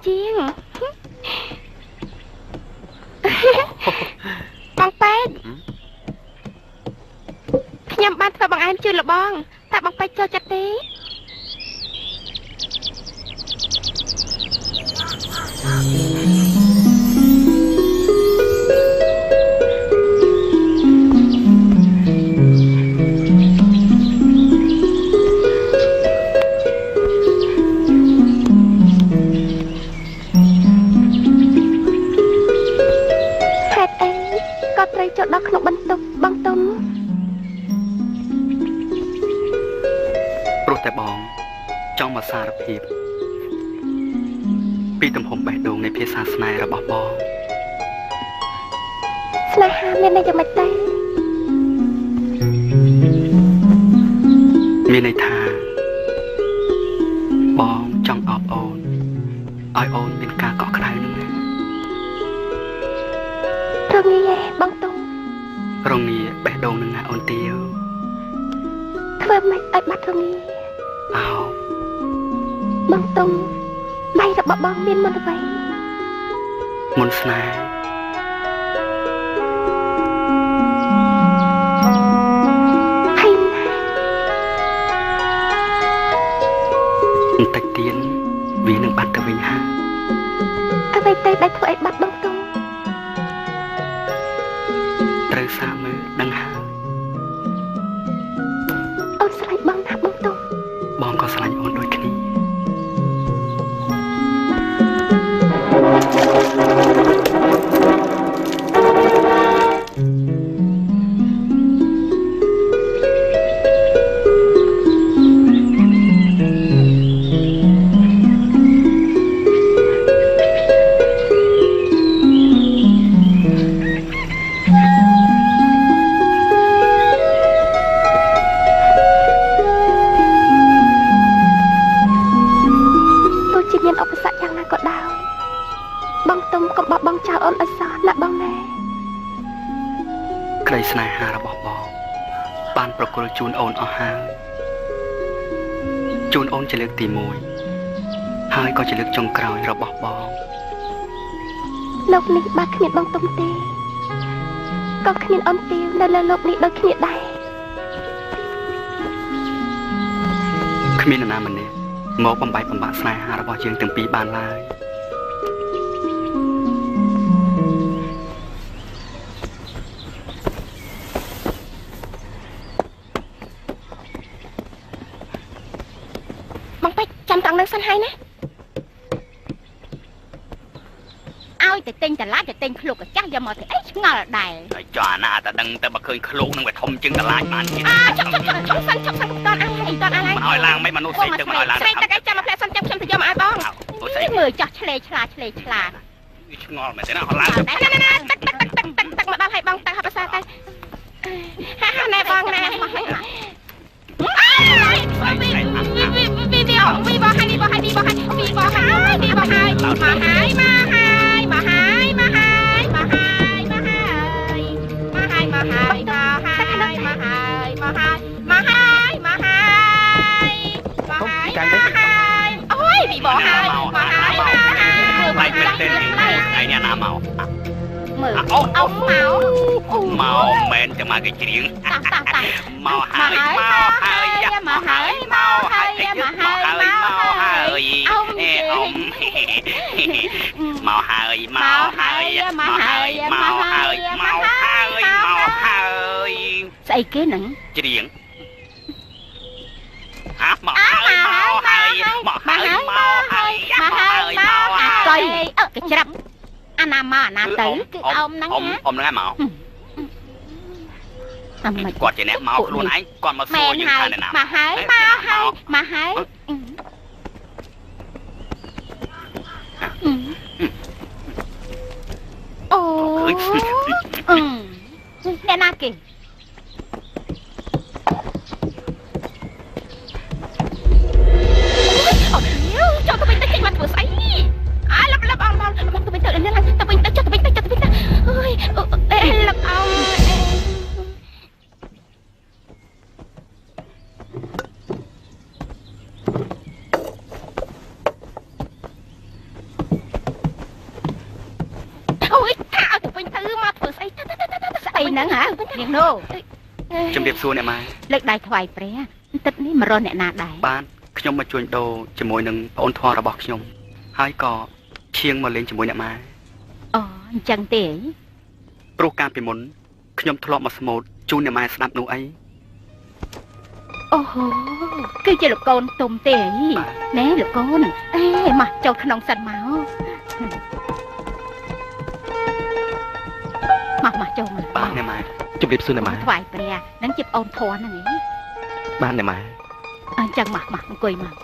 ជាងបងពេជ្រខ្ញុំបានធ្វើបងឯងជួយលបងតែបងពេជ្រចូលចិត្តទេចូលដល់ក្នុងបន្ទប់បងទុំ សារភាពពីទំហំបេះដូងនៃភាសាស្នេហ៍របស់បងស្នេហាមានន័យយ៉ាងម៉េចទេមានន័យថាបងចង់អបអូនឲ្យអូនមានការកក់ក្ដៅនឹងណារងាបងតុងរងាបេះដូងនឹងណាអូនទាវធ្វើម៉េចឲ្យបាត់រងាអោបងតុងដៃរបស់បងមានមុនអ្វីមុនស្នេហ៍បន្តិចទៀតវានឹងបាត់ទៅវិញហើយអ្វីទៅដែលធ្វើឲ្យបាត់បងតុងត្រូវសាកមើលដឹងហើយអូនស្រឡាញ់បងណាស់បងតុងបងក៏ស្រឡាញ់អូនដូចគ្នាក្តីស្នេហារបស់បងបានប្រគល់ជូនអូនអស់ហើយជូនអូនជាលើកទី1ហើយក៏ជាលើកចុងក្រោយរបស់បងលោកនេះបើគ្មានបងទុំទេក៏គ្មានអូនទាវនៅលើលោកនេះដូចគ្នាដែរគ្មាននរណាម្នាក់មកបំបែកបំបាក់ស្នេហារបស់យើងទាំងពីរបានឡើយត្រង់នឹងសិនហើយណាឲ្យតែទិញតឡាចទៅទិញឃ្លោកចាស់យកមកទៅអីឆ្ងល់ដែរហើយចុះអាណាតែដឹងទៅបើឃើញឃ្លោកនឹងវាធំជាងតឡាចបានទៀតចុះសិនតន់អាយតន់អាយមិនឲ្យឡើងមិនមនុស្សស្រីទៅមិនឲ្យឡើងស្រីតែឯងចាំមកផ្លែសិនចាំខ្ញុំទៅយកមកឲ្យបងមើលចាស់ឆ្លេឆ្លាវាឆ្ងល់មែនទេណាឡើងទឹកមកដល់ឲ្យបងទឹកហើយភាសាទៅណែបងណែមកហើយវីបោហើយមកហើយមកបែកមែនទេថ្ងៃនេះណាមកមើលអូមកមែនតែមកគេច្រៀងមកហើយមកហើយស្អីគេហ្នឹងច្រៀងមកហើយគេច្រាប់អាណាមកអាណាទៅគឺអ៊ំហ្នឹងអ៊ំហ្នឹងមកគាត់ជាអ្នកមកខ្លួនឯងគាត់មកសួរយើងថាណាមកហើយអូអ្នកណាគេចុះទៅវិញទៅចេញមកធ្វើស្អីលឹកអងមកទៅវិញទៅនេះឡើងទៅវិញទៅចុះទៅវិញទៅអើយលឹកអងហ្នឹងហ៎នាងនោះជំរាបសួរអ្នកម៉ែលើកដៃថ្វាយព្រះទឹកនេះមករកអ្នកណាដែរបានខ្ញុំមកជួញដូរជាមួយនឹងប្អូនធွာរបស់ខ្ញុំហើយក៏ឈៀងមកលេងជាមួយអ្នកម៉ែអូអញ្ចឹងទេព្រោះកាលពីមុនខ្ញុំធ្លាប់មកស្មូតជូនអ្នកម៉ែស្ដាប់នោះអីអូហូគឺជាលោកកូនទុំទេណែលោកកូនមកចូលក្នុងសិនមកចូលមកបាទអ្នកម៉ែជម្រាបសួរអ្នកម៉ែថ្វាយព្រះនឹងជាប្អូនធន់ហ្នឹងឯងបាទអ្នកម៉ែអញ្ចឹងមកអង្គុយមក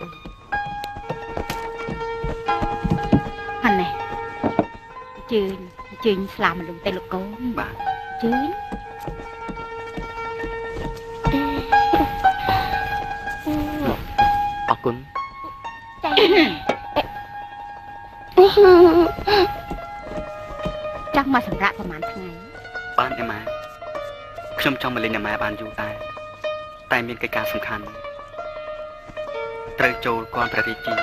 ជើញស្លាមមនុស្សតែលោកកូនបាទជើញអរគុណចង់មកសម្រាប់ប្រហែលថ្ងៃបានទេម៉ែខ្ញុំចង់មកលេងណាម៉ែបានយូរតែមានកិច្ចការសំខាន់ត្រូវចូលគាល់ព្រះរាជា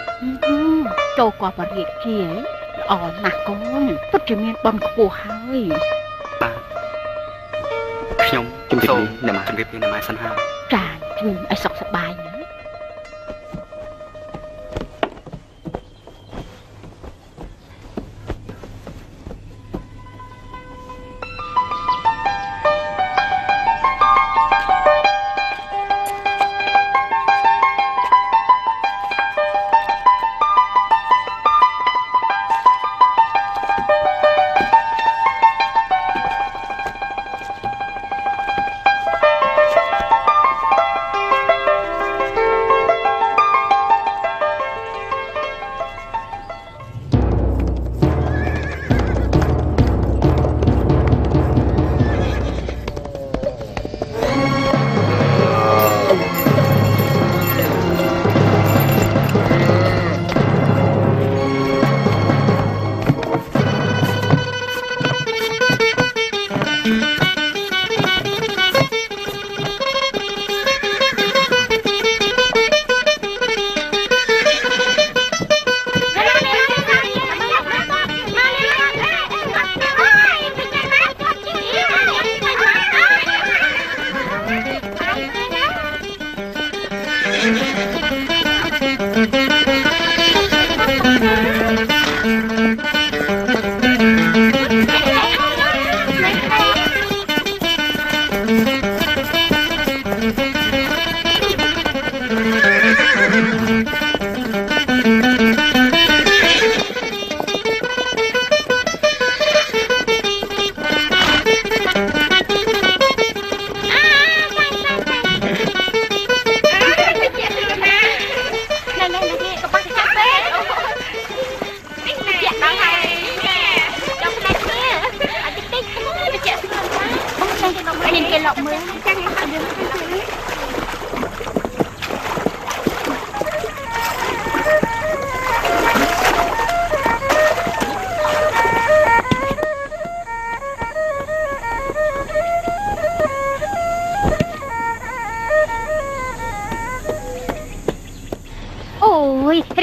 ចូលគាល់ព្រះរាជាល្អណាស់កូនពិតជាមានបនខ្ពស់ហើយបាទខ្ញុំសូមណាម៉ែជម្រាបលាណាម៉ែសិនហើយចាជឿឲ្យសុខសប្បាយណា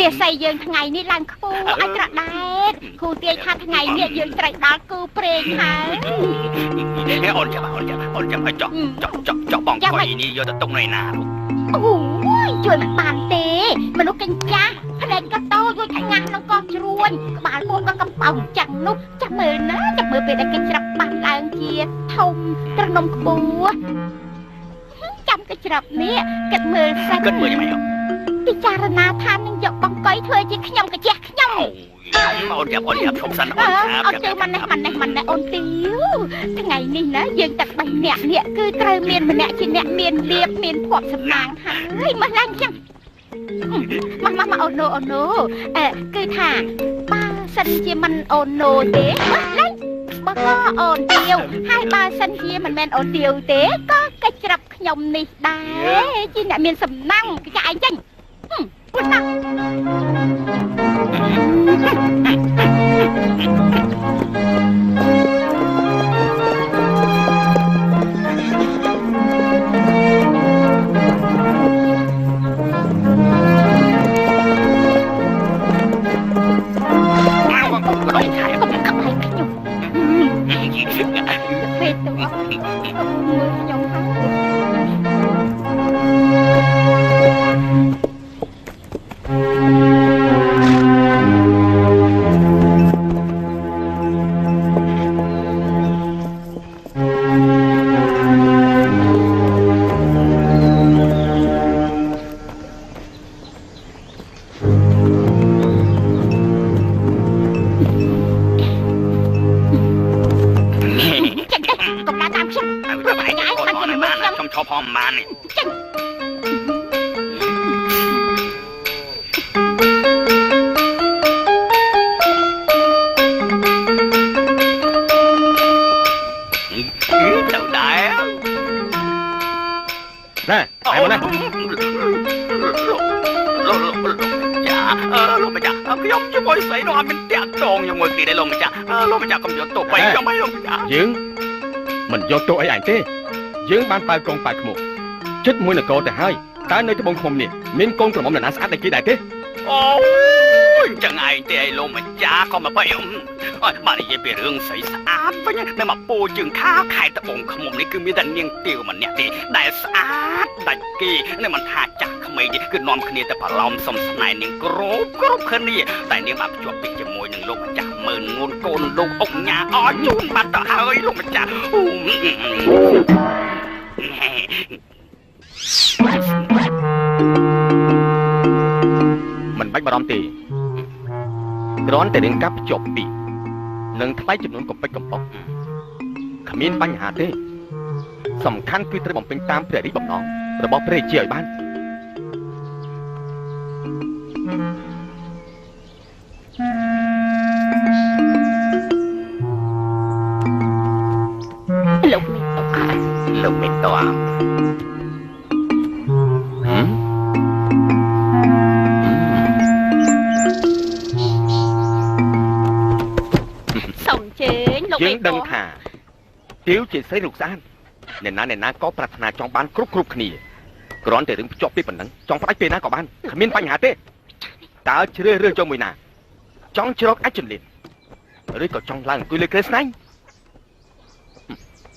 រាសីយើងថ្ងៃនេះឡើងខ្ពស់ឲ្យត្រដែតគូទាយថាថ្ងៃនេះយើងត្រូវដល់គូព្រេងហើយអូនចាំឲ្យចោះបងកុយនេះយកទៅទុកនៅណាអូយជួយមិនបានទេមនុស្សកញ្ចាស់ភ្នែកក៏តូចដូចថ្ងាស់នឹងកោះជ្រួញក្បាលពោះក៏កំប៉ោងចាំងនោះចាំមើលណាចាំមើលពេលដែលគេច្រាប់បាំងឡើងជាធំត្រនំខ្ពស់ចាំគេច្រាប់នេះគិតមើលសិនគិតមើលយ៉ាងម៉េចពិចារណាថានឹងយកបងកុយធ្វើជាខ្ញុំកាជះខ្ញុំអូនយ៉ាប់ខ្ញុំសិនអូនទៅម៉ាណេះអូនទីថ្ងៃនេះណាយើងតែ3នាក់នេះគឺត្រូវមានម្នាក់ជាអ្នកមានលៀបមានភ័ព្វសំណាងហើយមកឡើងចឹងមកអូណូគឺថាបើសិនជាមិនអូណូទេឡើងបើក៏អូនទាវហើយបើសិនជាមិនមែនអូនទាវទេក៏កិច្ចច្រាប់ខ្ញុំនេះដែរជាអ្នកមានសំណាងចាឯងចឹងពុតណា ជាមួយស្រីនោះអត់មានតាក់ទងជាមួយគ្នាទេលោកម្ចាស់លោកម្ចាស់កុំយកទោសបីខ្ញុំឲ្យលោកម្ចាស់យើងមិនយកទោសអីឯងទេយើងបានប៉ៅកងប៉ៅខ្មុកចិត្តមួយនគរទៅហើយតើនៅត្បូងឃុំនេះមានកូនក្រមុំនរណាស្អាតដូចគេដែរទេអូយចឹងឯងទេឲ្យលោកម្ចាស់ក៏មកបែបាននិយាយពីរឿងស្រីស្អាតវិញនៅមកពោជើងខាខេត្តត្បូងឃ្មុំនេះគឺមានតែនាងទាវម្នាក់ទេដែលស្អាតដាច់គេនៅមិនថាចាស់ក្មេងទេគឺនាំគ្នាទៅប្រឡំសំស្នេហ៍នាងគ្រប់គ្នាតែនាងបានភ្ជាប់ពីជាមួយនឹងលោកម្ចាស់មើលងួនកូនលោកអុកញ៉ាអជូនបាត់ទៅហើយលោកម្ចាស់មិនបាច់បារម្ភទេគ្រាន់តែរឿងកាប់ភ្ជាប់ពីនឹងថ្លៃចំនួនកំពេចកំប៉ុកគ្មានបញ្ហាទេសំខាន់គឺត្រូវបំពេញតាមព្រះរាជបំណងរបស់ព្រះរាជាឲ្យបានលោកមេតោសុំជើញលោកមេតោយើងដឹងថាទាវជាស្រីរូបស្អាតអ្នកណាក៏ប្រាថ្នាចង់បានគ្រប់គ្នាគ្រាន់តែរឿងភ្ជាប់ពីប៉ុណ្ណឹងចង់ផ្ដាច់ពេលណាក៏បានគ្មានបញ្ហាទេតើជ្រើសរើសចូលមួយណាចង់ជ្រកអាចជំនឿឬក៏ចង់ឡើងអង្គុយលើគ្រែស្នែង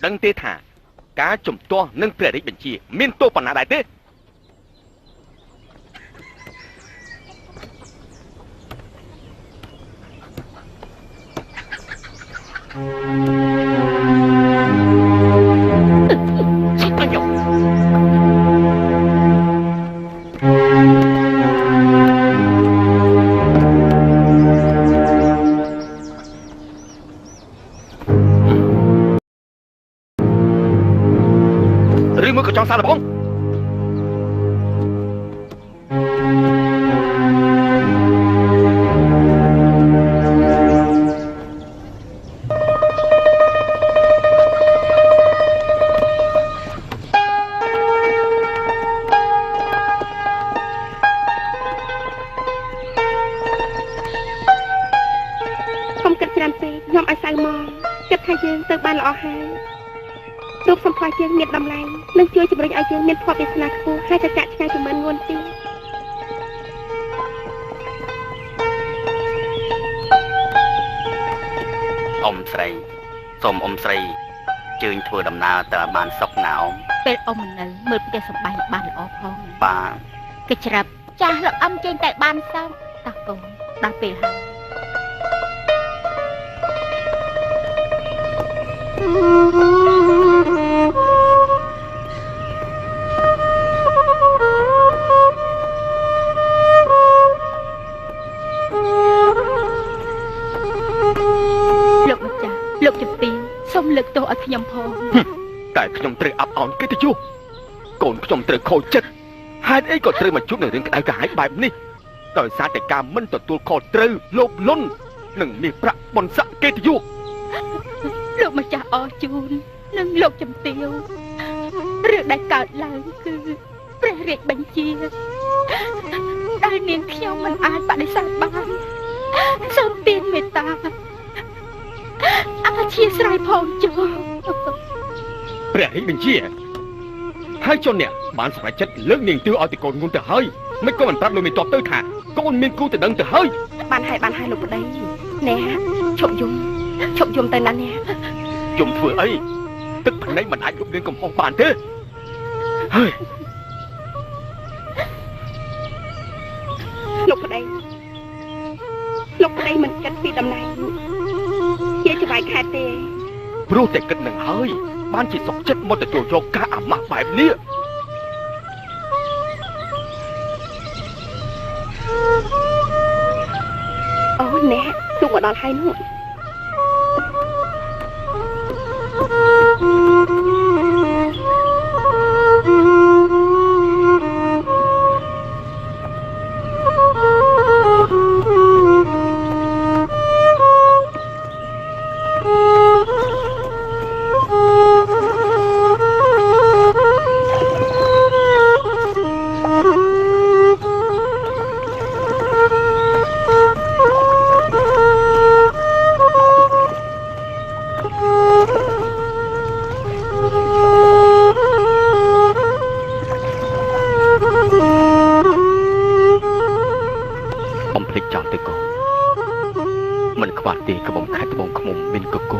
ដឹងទេថាការជំទាស់នឹងព្រះរាជបញ្ជាមានទោសប៉ុណ្ណាដែរទេចង់សាឡបងខ្ញុំគិតច្រើនពេកខ្ញុំឲ្យសៅមកគិតថាយើងទៅបានល្អហើយរូបសម្ផស្សយើងមានតម្លៃនិងជួយជំរុញឲ្យយើងមានភ័ព្វវាសនាខ្ពស់ហើយទៅចាក់ឆ្ងាយពីមិនងួនទីអ៊ំស្រីសូមអ៊ំស្រីជើញធ្វើដំណើរទៅឲ្យបានសុខណាអ៊ំពេលអ៊ំមិននៅមើលផ្ទះសម្បែងបានល្អផងបាទគេច្រាប់ចាស់លោកអ៊ំចេញតែបានសោកតោះកូនដល់ពេលហើយលោកម្ចាស់លោកជំទាវសូមលើកទោសឲ្យខ្ញុំផងតែខ្ញុំត្រូវអាប់អន់កិត្តិយសកូនខ្ញុំត្រូវខូចចិត្តហេតុអីក៏ត្រូវមកជួបនឹងរឿងក្តៅក្រហាយបែបនេះដោយសារតែការមិនទទួលខុសត្រូវលោភលន់និងមាសប្រាក់បនស័កកិត្តិយសលោកម្ចាស់អរជូននិងលោកជំទាវរឿងដែលកើតឡើងគឺព្រះរាជបញ្ជាដែលនាងខ្ញុំមិនអាចបដិសេធបានសូមទានមេត្តាអធិស្ឋានផងចុះព្រះរាជបញ្ជាហើយចុះអ្នកបានសម្រេចចិត្តលើកនាងទាវឲ្យទៅកូនងួនទៅហើយមិនក៏មិនប្រាប់លោកមេតបទៅថាកូនមានគូទៅដឹងទៅហើយបានហើយលោកប្តីណែឈប់យំទៅណាស់នេះយំធ្វើអីទឹកភ្នែកមិនអាចលុបលាងកំហុសបានទេហើយលោកប្តីមិនគិតពីតំណែងជាច្បាយខែទេព្រោះតែគិតនឹងហើយបានជាសុខចិត្តមកទទួលយកការអាម៉ាស់បែបនេះអូណែទូកមកដល់ហើយនោះ មិនខ្វះទេក្បំខែត្បូងឃ្មុំមានកកូ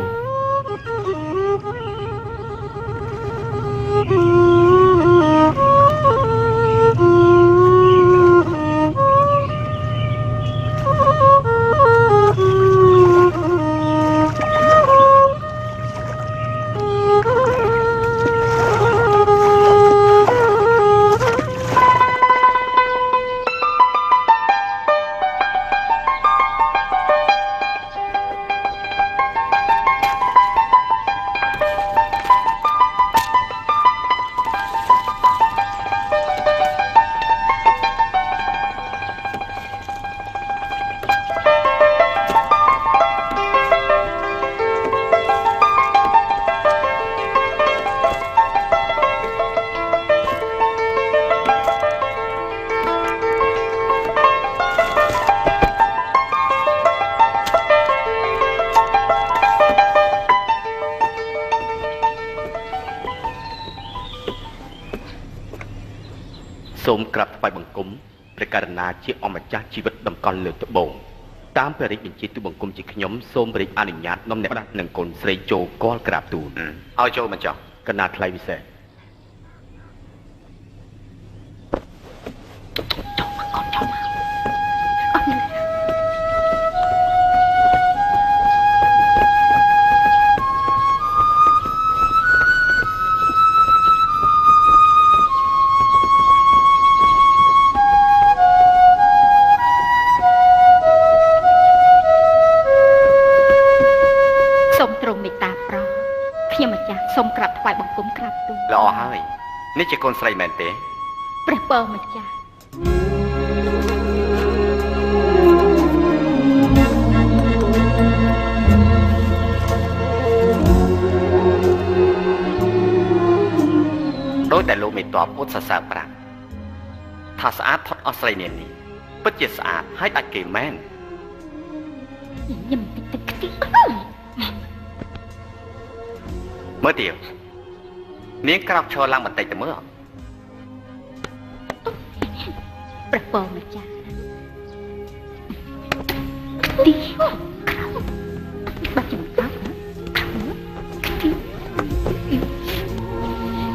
សូមក្រាបថ្វាយបង្គំព្រះករុណាជាអម្ចាស់ជីវិតតម្កល់លើត្បូងតាមព្រះរាជបញ្ជាទូបង្គំជាខ្ញុំសូមព្រះរាជអនុញ្ញាតនាំអ្នកនិងកូនស្រីចូលគាល់ក្រាបទូលឲ្យចូលមកចុះកណាថ្លៃពិសេសល្អហើយនេះជាកូនស្រីមែនទេព្រះពរម្ចាស់ដោយតែលោកមេតបឧត្តសសើរប្រាប់ថាស្អាតផុតអស់ស្រីនាងនេះពិតជាស្អាតហើយដាច់គេមែនញឹមតិចតិចខ្ទិះមើលទៀតនាងក្រោកឈរឡើងបន្តិចទៅមើលព្រះពរម្ចាស់ទីក្រោកបាច់ចំកាប់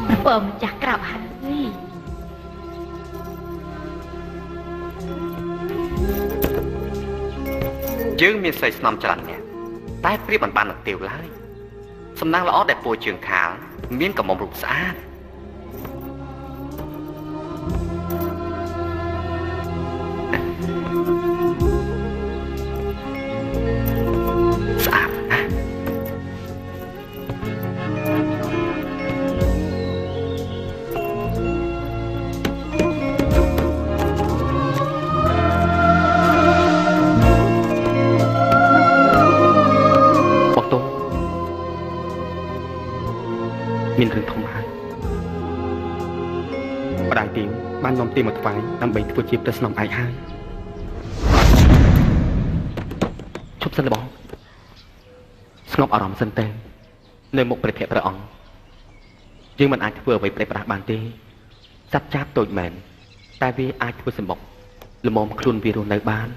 ព្រះពរម្ចាស់ក្រោកហើយយើងមានស្រីស្នំច្រើនអ្នកតែព្រៀបមិនបាននឹងទាវឡើយសំណាងល្អដែលពោជើងខាលមានកំមុំរូបស្អាតស្អាតណាមានរឿងធំហើយម្ដាយទាវបាននាំទាវមកថ្វាយដើម្បីធ្វើជាព្រះស្នំឯកហើយឈប់សិនបងស្ងប់អារម្មណ៍សិនទេនៅមុខព្រះភ័ក្ត្រព្រះអង្គយើងមិនអាចធ្វើអ្វីប្រេះប្រាស់បានទេសត្វចាបតូចមែនតែវាអាចធ្វើសម្បុកល្មមខ្លួនវារស់នៅបាន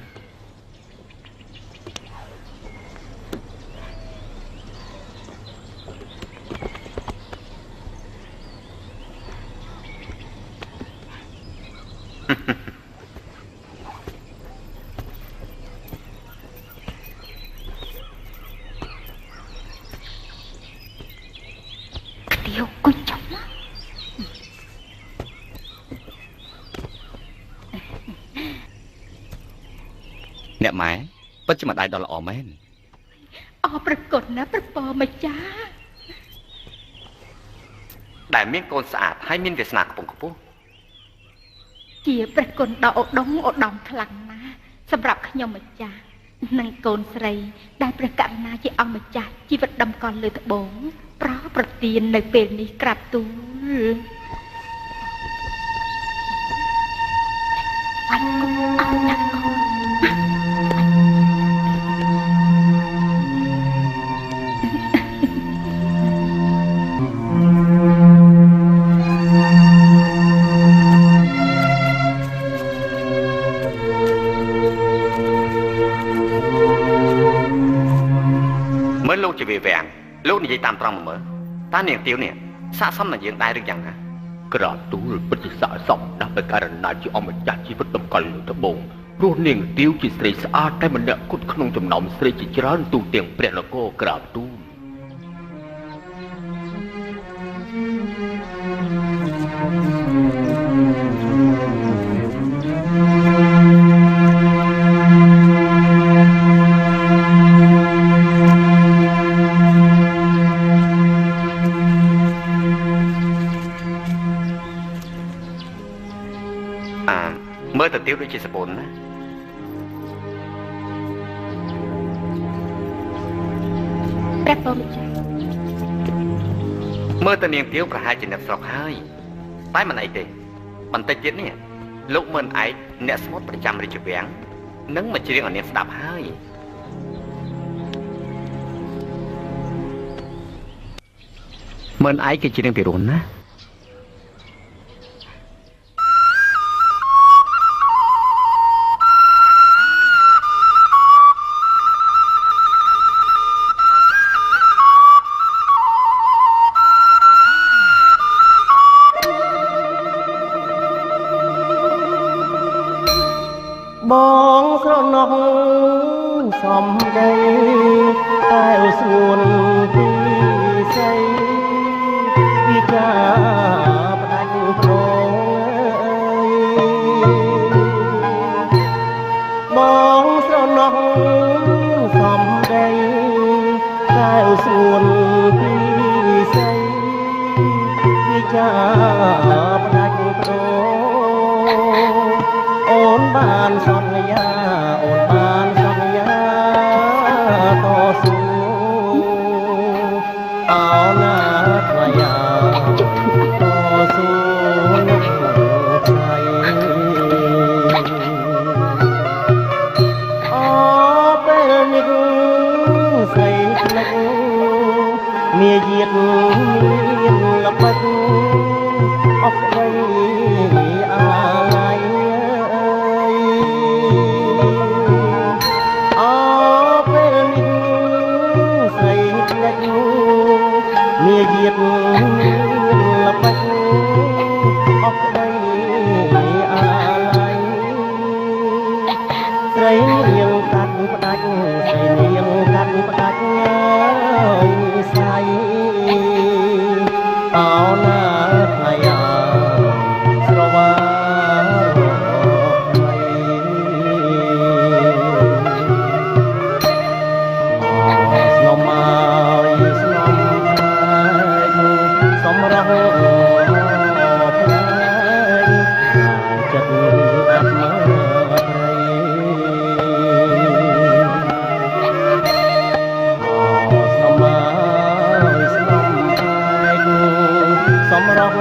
អ្នកម៉ែពិតជាម្ដាយដ៏ល្អមែនអរប្រកបណាព្រះពរម្ចាស់ដែលមានកូនស្អាតហើយមានវាសនាខ្ពង់ខ្ពស់ជាព្រះគុណដ៏ឧត្តមឧត្តមខ្លាំងណាស់សម្រាប់ខ្ញុំម្ចាស់និងកូនស្រីដែលព្រះករុណាជាអង្គម្ចាស់ជីវិតដំកល់លើត្បូងប្រទាននៅពេលនេះក្រាបទូលអញគុំអត់ណាស់កូន លោកជាវាវាំងលោកនិយាយតាមត្រង់មកមើលតើនាងទាវនេះស័ក្តិសមនឹងយើងដែរឬយ៉ាងណាក្រាទូលពិតជាស័ក្តិសមណាស់ដោយករណីជាអម្ចាស់ជីវិតតម្កល់លើត្បូងព្រោះនាងទាវជាស្រីស្អាតតែម្នាក់គត់ក្នុងចំណោមស្រីជាច្រើនទូទាំងព្រះនគរក្រាទូលមើលទៅទាវដូចជាសពុនណាព្រះពរម្ចាស់មើលទៅនាងទាវប្រហែលជាអ្នកស្រុកហើយតែមិនអីទេបន្តិចទៀតនេះលោកមើលឯកអ្នកស្មូតប្រចាំរាជវាំងនឹងមកច្រៀងឲ្យនាងស្ដាប់ហើយមើលឯកគេច្រៀងពីរុនណាបងស្រណោះសំដីតែស្ងួនពីស្អីពីចាផ្ដាច់ប្រងបងស្រណោះសំដីតែស្ងួនពីស្អីពីចាផ្ដាច់ប្រងអូនបានសន្យាអូនបានសន្យាតស៊ូអោណាថ្លៃតស៊ូនឹងថ្លៃអូពេលនេះស្រីភ្លេចមាយាទមានល្បិចអស់ក្ដីអាឡ័យមាយាទល្បិចអស់ក្ដីអាឡ័យស្រីនាងកាត់ផ្ដាច់ស្រីនាងកាត់ផ្ដាច់ស្័យអោណាថ្លៃស្រវាថ្លៃស្នំមកស្នំសម្រាប់ផ្លែចិត្តអាត្មាត្រីស្នំមកស្នំផ្លែសម្រាប់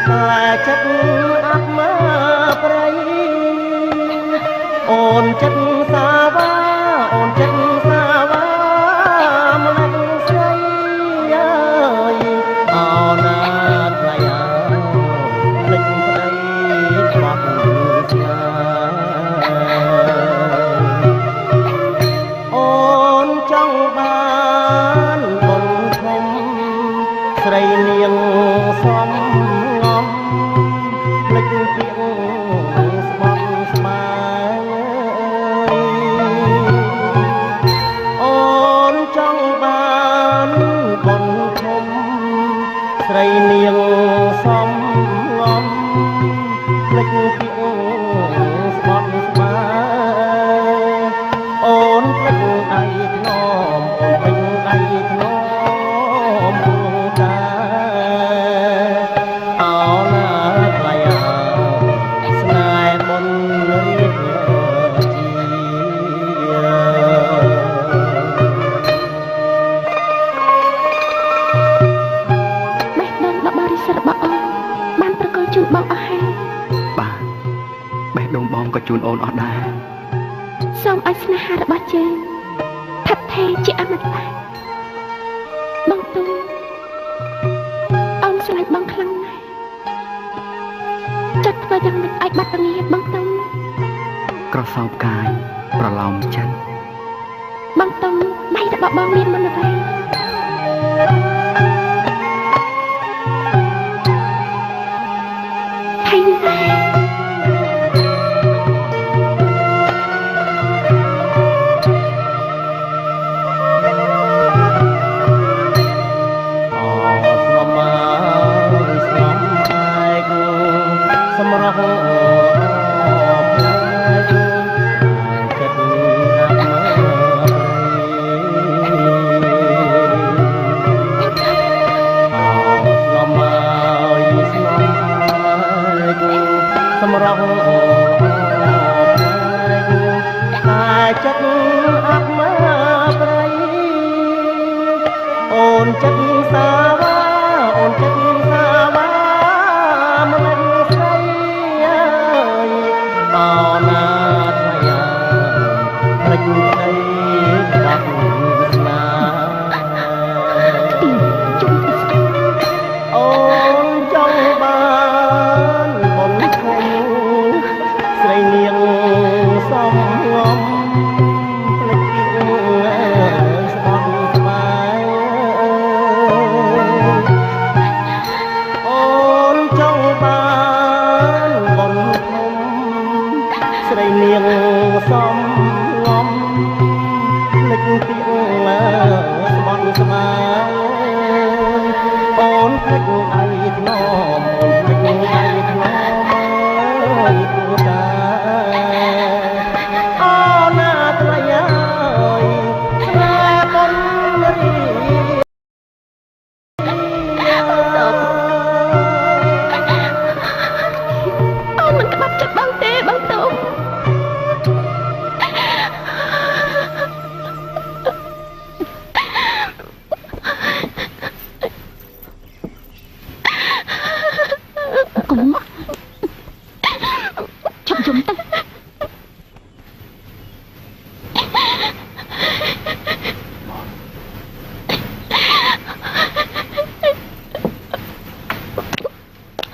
ផ្លែចិត្តអាត្មាត្រីអូនចិត្តសាវាអូនចិត្តសាវាម្លេះស្រីអើយអោណាថ្លៃភ្លេចប្តីបាត់ស្នាអូនចង់បានបុណ្យធំស្រីនាងសំងំភ្លេចពាក្យស្បត់ស្បែកអូនចង់បានបុណ្យធំស្រីនាងសំងំភ្លេចពាក្យស្បត់ស្បែកអូនភ្លេចដៃធ្នមអូនភ្លេចដៃធ្នមពួងតាអោណាថ្លៃស្នេហ៍បុណ្យរៀបជាបេះដូងដ៏បរិសុទ្ធរបស់អូនបានប្រកល់ជូនបងអស់ហើយបាទបេះដូងបងក៏ជូនអូនអស់ដែរ សូមឲ្យស្នេហារបស់យើងថិតថេរជាអមតៈបងទូលអូនស្រឡាញ់បងខ្លាំងណាស់ចិត្តធ្វើយ៉ាងម៉េចឲ្យបាត់រងាបងទូល ក្រសោបកាយប្រឡោមចិត្ត បងតុងដៃរបស់បងមានមុនអ្វីថៃណា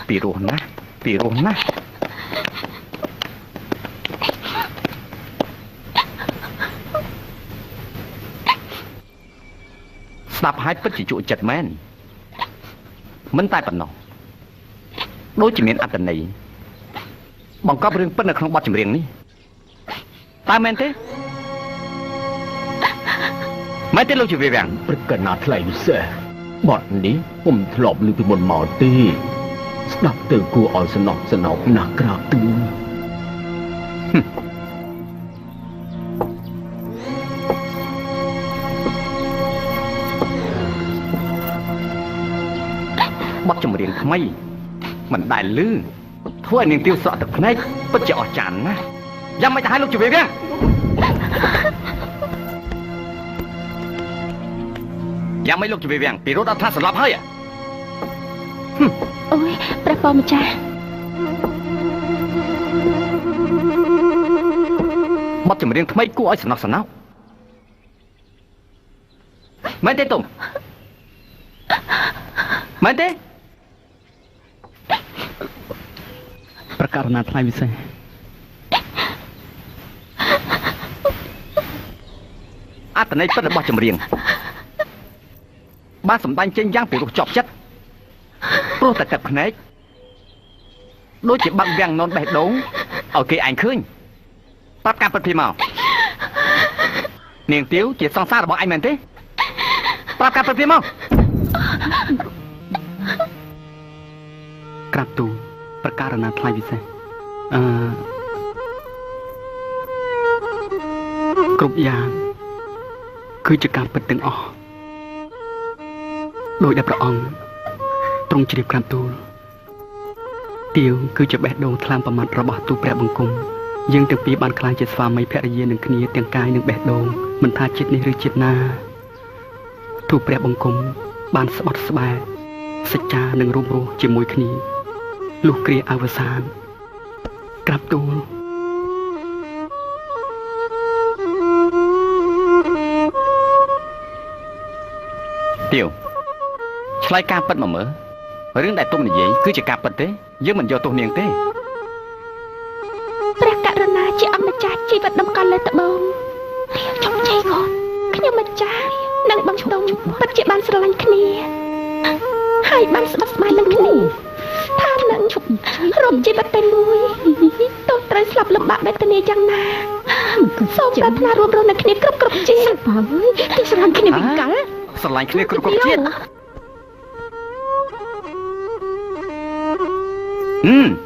ពីរោះណាស់ពីរោះណាស់ស្ដាប់ហើយពិតជាជក់ចិត្តមែនមិនតែប៉ុណ្ណោះដូចជាមានអត្ថន័យបង្កប់រឿងពិតនៅក្នុងបទចម្រៀងនេះតើមែនទេមែនទេលោកជាវាវាំងព្រឹកកណាថ្លៃពិសេសបទនេះខ្ញុំធ្លាប់ឮពីមុនមកទេស្ដាប់ទៅគួរឲ្យសំណោកណាស់ក្រាបទូលបទចម្រៀងថ្មីមិនដែលឮធ្វើឲ្យនាងទាវស្រក់ទឹកភ្នែកពិតជាអស្ចារ្យណាស់យ៉ាងម៉េចទៅឲ្យលោកជាវាវាំងយ៉ាងម៉េចលោកជាវាវាំងពីរត់អត់ថាស្លាប់ហើយអូយព្រះប៉ម្ចាស់បទចម្រៀងថ្មីគួរឲ្យសំណោះសំណោកមែនទេទុំមែនទេប្រកាសណាថ្លៃពិសេសអត្ថន័យពិតរបស់ចម្រៀងបានសម្ដែងចេញយ៉ាងពីរោះជាប់ចិត្តព្រោះតែទឹកភ្នែកដូចជាបាក់វាំងននបេះដូងឲ្យគេឯងឃើញប្រាប់ការពិតភ្លាមមកនាងទាវជាសង្សាររបស់ឯងមែនទេប្រាប់ការពិតភ្លាមមកក្រាបទូលប្រកាសណាថ្លៃពិសេសគ្រប់យ៉ាងគឺជាការពិតទាំងអស់ដោយដែលព្រះអង្គទ្រង់ជ្រាបក្រាបទូលទាវគឺជាបេះដូងថ្លើមប្រមាត់របស់ទូព្រះបង្គំយើងទាំងពីរបានក្លាយជាស្វាមីភរិយានឹងគ្នាទាំងកាយនិងបេះដូងមិនថាជាតិនេះឬជាតិណាទូព្រះបង្គំបានស្បត់ស្បែកសច្ចានិងរួមរស់ជាមួយគ្នាលុះគ្រាអវសានក្រាបទូលទាវឆ្លើយការពិតមកមើលរឿងដែលទុំនិយាយគឺជាការពិតទេយើងមិនយកទោសនាងទេព្រះករុណាជាអម្ចាស់ជីវិតដំកល់លើត្បូងរាវចុងជ័យកូន ខ្ញុំម្ចាស់និងបងទុំពិតជាបានស្រឡាញ់គ្នាហើយបានស្បស្បាយនឹងគ្នាថានឹងរំជីវិតតែមួយទោះត្រូវស្លាប់លំបាកវេទនាយ៉ាងណាសូមប្រាថ្នារួមរស់នៅគ្នាគ្រប់ជាតិបើគេស្រឡាញ់គ្នាវិញកាលស្រឡាញ់គ្នាគ្រប់ជាតិ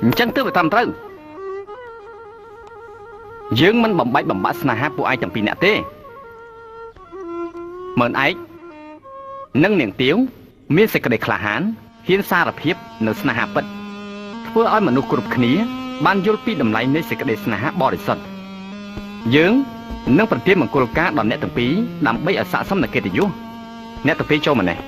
អញ្ចឹងទើបវាតាមត្រូវយើងមិនបំបាច់បំបាក់ស្នេហាពួកឯងទាំងពីរនាក់ទេមើលឯងនិងនាងទាវមានសេចក្តីក្លាហានហ៊ានសារភាពនៅស្នេហាពិតធ្វើឲ្យមនុស្សគ្រប់គ្នាបានយល់ពីតម្លៃនៃសេចក្តីស្នេហាបរិសុទ្ធយើងនឹងប្រទានមង្គលការដល់អ្នកទាំងពីរដើម្បីឲ្យស័ក្តិសមនឹងកិត្តិយសអ្នកទាំងពីរចូលមកនេះ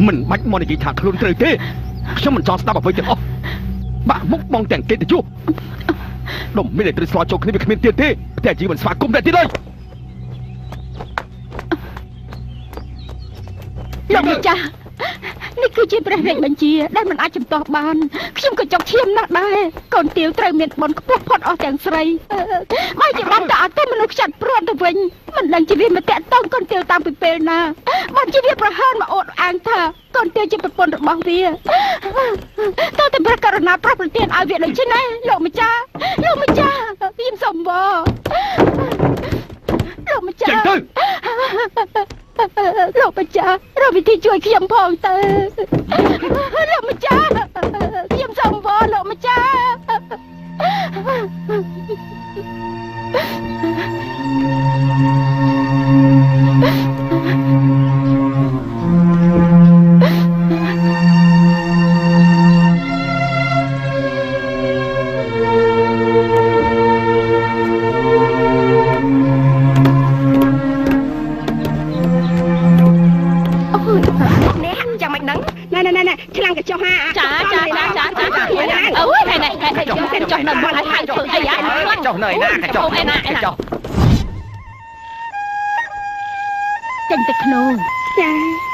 មិនបាច់មកនិយាយថាខ្លួនត្រូវទេខ្ញុំមិនចង់ស្ដាប់អ្វីទាំងអស់បាក់មុខបងទាំងគេទៅជួបដុំមានតែត្រូវស្លោចូលគ្នាវាគ្មានទៀតទេតែជីវិតស្វាគមន៍តែទៀតហើយលោកម្ចាស់នេះគឺជាព្រះរាជបញ្ជាដែលមិនអាចជំទាស់បានខ្ញុំក៏ចង់ឈាមណាស់ដែរកូនទាវត្រូវមានបនខ្ពស់ផុតអស់ទាំងស្រីបើជាបានតែអត់ទៅមនុស្សខ្ចាត់ព្រាត់ទៅវិញមិនដឹងជាវាមកតាក់តងកូនទាវតាំងពីពេលណាបើជាវាប្រហើនមកអួតអាងថាកូនទាវជាប្រពន្ធរបស់វាតើតែព្រះករុណាប្រោះប្រទានឲ្យវាដូចនេះលោកម្ចាស់ខ្ញុំសុំបងលោកម្ចាស់ចេញទៅលោកម្ចាស់រកវិធីជួយខ្ញុំផងទៅលោកម្ចាស់ខ្ញុំសូមវល់លោកម្ចាស់ឆ្លាំងកញ្ចុះហាចាអូយហេនេះចុះនៅមកឲ្យហើយធ្វើអីអាចុះនៅឯណាកញ្ចុះឯណាចេញទៅក្នុងចា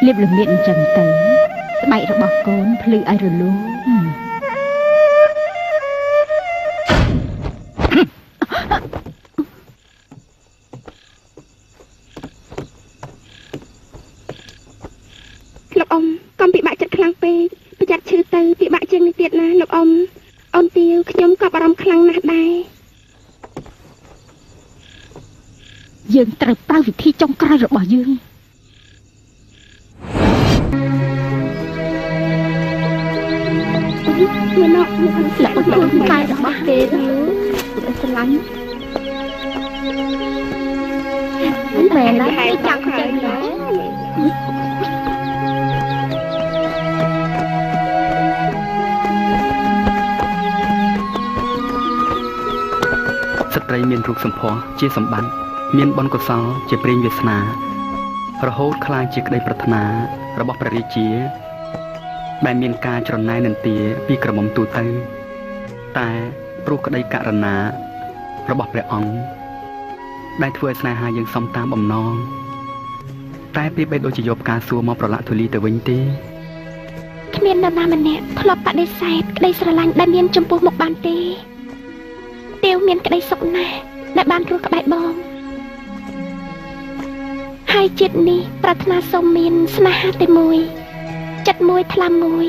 លៀបលំមៀតអញ្ចឹងទៅស្បែករបស់កូនភ្លឺឲ្យរលោង អូនទាវខ្ញុំក៏បារម្ភខ្លាំងណាស់ដែរយើងត្រូវប្រើវិធីចុងក្រោយរបស់យើងមានអត់ស្លាប់ខ្លួនតែរបស់គេស្រឡាញ់មែនហើយចង់ចេញណាស្ត្រីមានរូបសម្ផស្សជាសម្បត្តិមានបុណ្យកុសលជាព្រេងវាសនារហូតក្លាយជាក្តីប្រាថ្នារបស់ព្រះរាជាដែលមានការច្រណែននន្ទាពីក្រមុំទូទៅតែព្រោះក្តីករុណារបស់ព្រះអង្គដែលធ្វើឲ្យស្នេហាយើងសំតាមបំណងតែប្រៀបបីដូចជាយកផ្កាសួរមកប្រឡាក់ធូលីទៅវិញទេគ្មាននរណាម្នាក់ធ្លាប់បដិសេធក្តីស្រឡាញ់ដែលមានចំពោះមុខបានទេទាវមានក្តីសុខណាស់ដែលបានរស់ក្បែរបងហើយជាតិនេះប្រាថ្នាសូមមានស្នេហាតែមួយចិត្តមួយថ្លាមួយ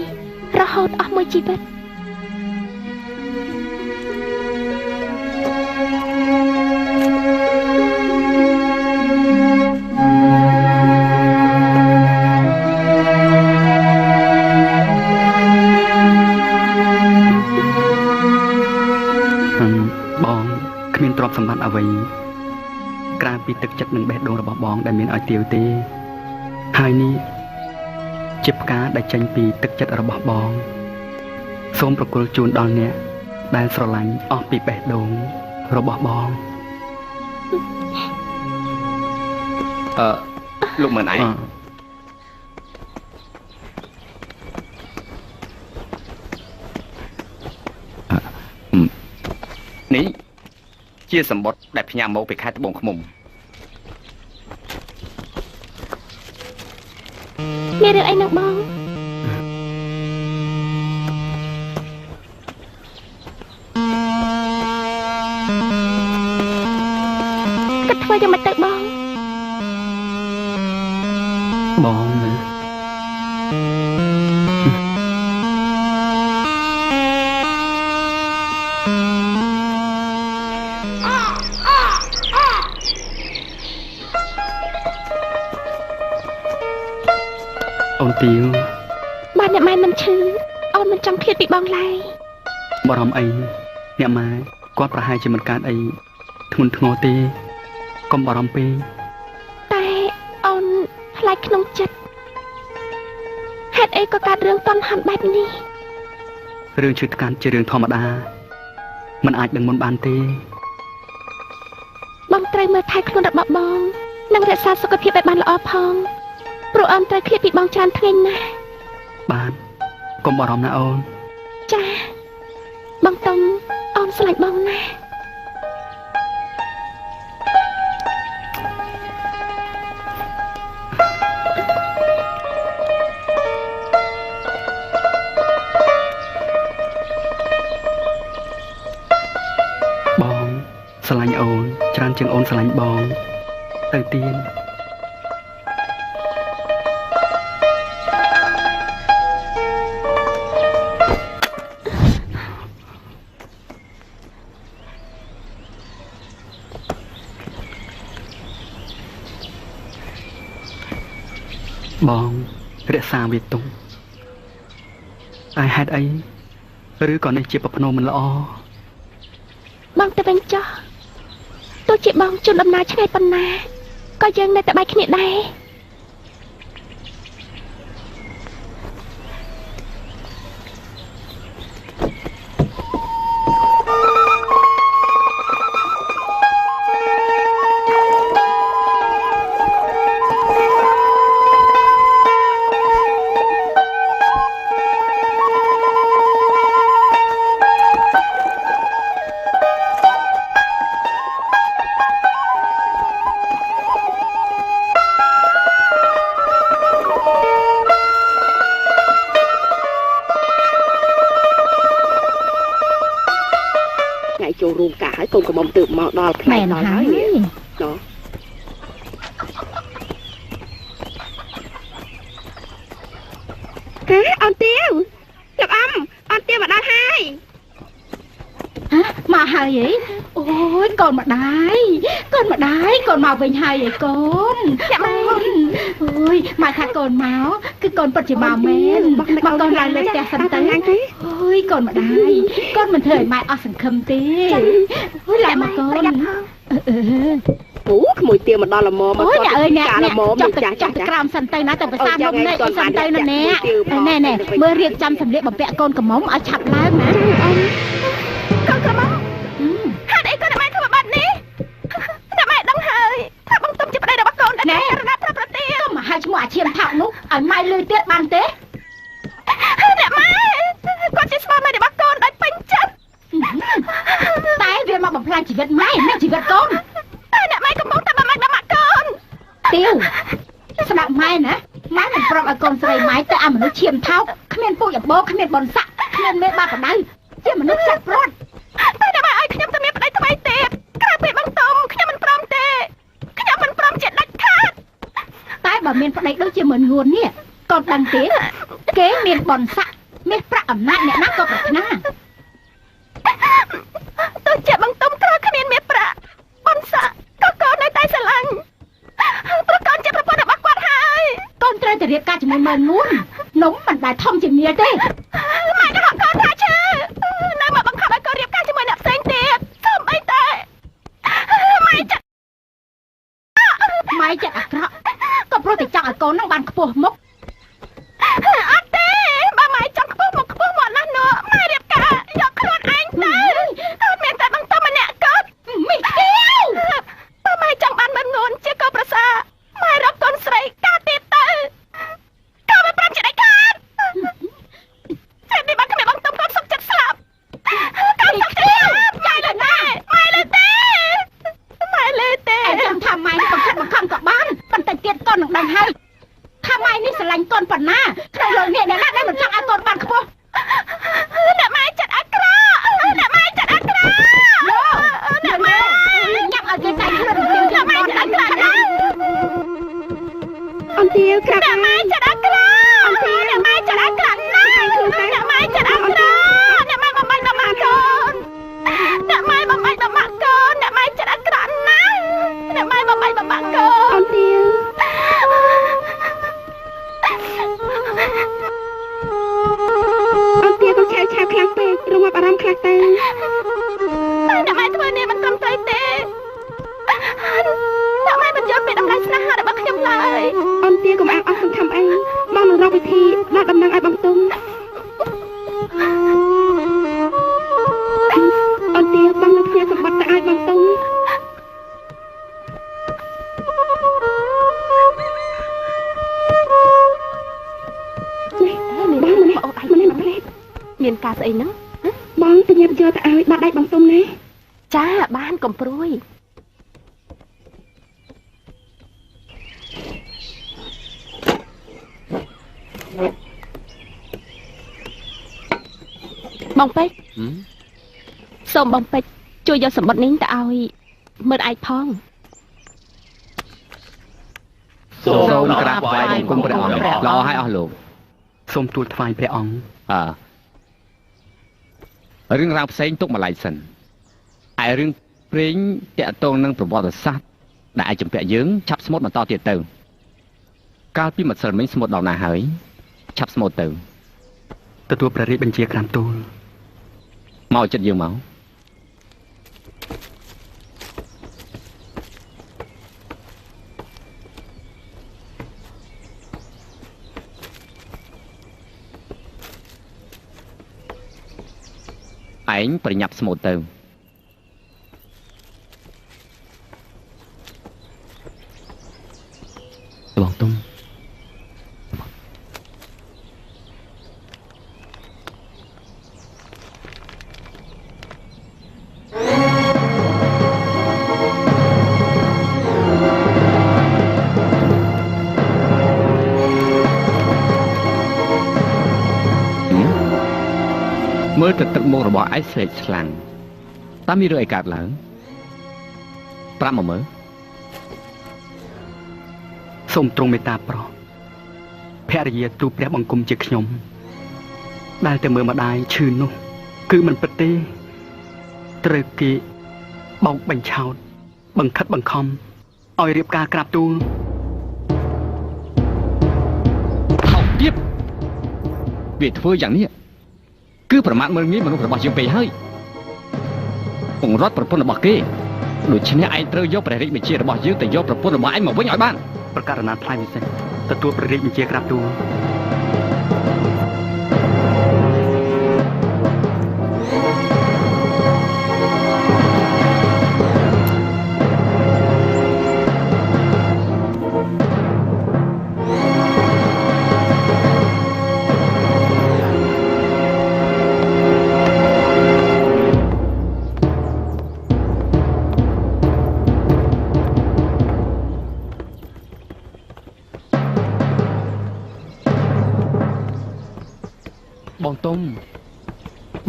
រហូតអស់មួយជីវិតបងគ្មានទ្រព្យសម្បត្តិអ្វីក្រៅពីទឹកចិត្តនិងបេះដូងរបស់បងដែលមានឲ្យទាវទេហើយនេះជាផ្កាដែលចេញពីទឹកចិត្តរបស់បងសូមប្រគល់ជូនដល់អ្នកដែលស្រឡាញ់អស់ពីបេះដូងរបស់បងលោកមើលឯងនេះជាសម្បត្តិដែលផ្ញើមកពីខេត្តត្បូងឃ្មុំមានរឿងអីនឹងបងគិតធ្វើយ៉ាងម៉េចទៅបងណាអូនទាវបាទអ្នកម៉ែមិនឈឺអូនមិនចង់ឃ្លាតពីបងឡើយបារម្ភអីអ្នកម៉ែគាត់ប្រហែលជាមិនកើតអីធ្ងន់ធ្ងរទេកុំបារម្ភពេកតែអូនផ្លាច់ក្នុងចិត្តហេតុអីក៏កើតរឿងតន់ហាន់បែបនេះរឿងឈឺថ្កាត់ជារឿងធម្មតាមិនអាចដឹងមុនបានទេបងត្រូវមើលថែខ្លួនរបស់បងនិងរក្សាសុខភាពឲ្យបានល្អផងព្រោះអូនត្រូវឃ្លាតពីបងច្រើនថ្ងៃណាស់បានកុំបារម្ភណាអូនចាបងតុងអូនស្រឡាញ់បងណាស់បងស្រឡាញ់អូនច្រើនជាងអូនស្រឡាញ់បងទៅទៀតបងរក្សាវាទុំតែហេតុអីឬក៏នេះជាប្រភ្នោមិនល្អបងទៅវិញចុះទោះជាបងជន់ដំណើរឆ្ងាយប៉ុណ្ណាក៏យើងនៅតែបែកគ្នាដែរចូលរួមការហើយកូនកំមុំទើបមកដល់ផ្នែកដល់ហើយនេះណ៎អូនទាវលោកអ៊ំអូនទាវមកដល់ហើយ ស់ហើយហីអូយកូនម្ដាយកូនមកវិញហើយហីកូនចាម៉ែអូយម៉ែថាកូនមកគឺកូនពិតជាមកមែនមកកូនឡើងលើផ្ទះសិនទៅអូយកូនម្ដាយកូនមិនធ្វើឲ្យម៉ែអស់សង្ឃឹមទេអូយឡើងមកកូនអូក្មួយទៀវមកដល់ល្មមមកគាត់អើយអ្នកល្មមចាស់ក្រោមសិនទៅណាទៅភាសាមុំនេះសិនទៅណាណែមើលរៀបចំសម្លៀកបំពាក់កូនកំមុំឲ្យឆាប់ឡើងណាកូនកំមុំហេតុអីកូនម៉ែធ្វើបាត់នេះអ្នកម៉ែដឹងហើយថាបងទុំជាប្តីរបស់កូនណែរណាប្រាប់ប្រទាកុំមកហៅឈ្មោះអាឈាមថោកនោះឲ្យម៉ែលឺទៀតបានទេអ្នកម៉ែគាត់ជាស្វាមីរបស់កូនដោយពេញចិត្តតែវាមកបំផ្លាញជីវិតម៉ែនិងជីវិតកូនអ្នកម៉ែកំពុងតែបំមាក់កូនទៀវស្ដាប់ម៉ែណាម៉ែមិនព្រមឲ្យកូនស្រីម៉ែទៅអាមនុស្សឈាមថោកគ្មានពូជអបោគ្មានបនស័កគ្មានមេបាបដៅជាមនុស្សចាក់ព្រាត់តែអ្នកម៉ែឲ្យខ្ញុំទៅមានប្តីថ្មីទៀតក្រៅពីបងទុំខ្ញុំមិនព្រមទេខ្ញុំមិនព្រមជាដាច់ខាតតែបើមានប្តីដូចជាមិនងួននេះកូនដឹងទេគេមានបនស័កមានប្រាក់អំណាចអ្នកណាក៏ប្រាថ្នាទោះជាបងទុំក្រគ្មានមានប្រាក់បនស័កក៏កូននៅតែស្រឡាញ់ព្រោះកូនជាប្រពន្ធរបស់គាត់ហើយកូនត្រូវតែរៀបការជាមួយមើលងួននំមិនដែលធំជាមាលទេម៉ែក៏ហកកូនថាឈឺនៅមកបង្ខំឲ្យកូនរៀបការជាមួយអ្នកផ្សេងទៀតសូម្បីតែម៉ែចិត្តអាក្រក់ក៏ព្រោះតែចង់ឲ្យកូននឹងបានខ្ពស់មុខអត់ទេបើម៉ែចង់ខ្ពស់មុខណាស់នោះម៉ែរៀបការយកខ្លួនឯងទៅអត់មានតែបងទុំម្នាក់គាត់មីទៀវបើម៉ែចង់បានមើលងួនជាកូនប្រសាម៉ែរកកូនស្រីការទៀតទៅកូនមិនប្រាប់ជាដាច់ខាតចេះនេះបានគ្មានបងទុំគាត់សុខចិត្តស្លាប់កូនសុខចិត្តចាយលើណាម៉ែលើទេឯងចង់ថាម៉ែនេះបង្ខិតបង្ខំក៏បានបន្តិចទៀតកូននឹងដឹងហើយថាម៉ែនេះស្រឡាញ់កូនប៉ុណ្ណាក្នុងលោកនេះអ្នកណាដែលមិនចង់ឲ្យកូនបានខ្ពស់អ្នកម៉ែចិត្តអាក្រក់អ្នកម៉ែចិត្តអាក្រក់អ្នកម៉ែញ៉ាំឲ្យគេតែខ្លួនអ្នកម៉ែចិត្តអាក្រក់ណាអន្ទាវក្រាក់អ្នកម៉ែចិត្តអាក្រក់អន្ទាវអ្នកម៉ែចិត្តអាក្រក់ណាអ្នកម៉ែចិត្តអាក្រក់អ្នកម៉ែបំបាច់បំមាក់កូនអ្នកម៉ែបំបាច់បំមាក់កូនអ្នកម៉ែចិត្តអាក្រក់ណាអ្នកម៉ែបំបាច់បំមាក់កូនអន្ទាវកូនឆាវខ្លាំងពេករងាប់អារម្មណ៍ខ្លះទៅអ្នកម៉ែធ្វើនេះមិនត្រឹមត្រូវទេអ្នកម៉ែមិនយល់ពីដំណើរស្នេហារបស់ខ្ញុំឡើយអន្ទាកុំអាងអស់សង្ឃឹមអីបងនឹងរកវិធីដល់ដំណឹងឲ្យបងទុំអន្ទាបងនឹងផ្ញើសម្បត្តិទៅឲ្យបងទុំមានការស្អីហ្នឹងបងទៅញ៉ាំយកទៅឲ្យបាត់ដៃបងទុំណាចាបានកុំព្រួយបងពេជ្រសូមបងពេជ្រជួយយកសម្បត្តិនេះទៅឲ្យមើលឯកផងសូមក្រាបថ្វាយបង្គំព្រះអង្គល្អហើយអស់លោកសូមទូលថ្វាយព្រះអង្គរឿងរ៉ាវផ្សេងទុកម្លាយសិនឯរឿងព្រេងតាក់ទងនឹងប្រវត្តិសាស្ត្រដែលអាចចម្ពាក់យើងឆាប់ស្មូតបន្តទៀតទៅកាលពីម្សិលមិញស្មូតដល់ណាហើយឆាប់ស្មូតទៅទទួលព្រះរាជបញ្ជាក្រានទូលមកចិត្តយើងមកឯងប្រញាប់ស្មូតទៅបងទុំមើលទៅទឹកមុខរបស់ឯងស្រេកខ្លាំងតើមានរឿងអីកើតឡើងប្រាប់មកមើលសូមទ្រង់មេត្តាប្រោសភរិយាទូព្រះបង្គំជាខ្ញុំដែលតែមើលម្ដាយឈឺនោះគឺមិនពិតទេ ត្រូវគេបោកបញ្ឆោតបង្ខិតបង្ខំឲ្យរៀបការក្រាបទូលថោកទៀតវាធ្វើយ៉ាងនេះគឺប្រមាថមើលងាយមនុស្សរបស់យើងពេកហើយពង្រត់ប្រពន្ធរបស់គេដូច្នេះឯងត្រូវយកព្រះរាជបញ្ជារបស់យើងទៅយកប្រពន្ធរបស់ឯងមកវិញឲ្យបានប្រកាសណាថ្លៃពិសេសទទួលព្រះរាជបញ្ជាក្រាបទូល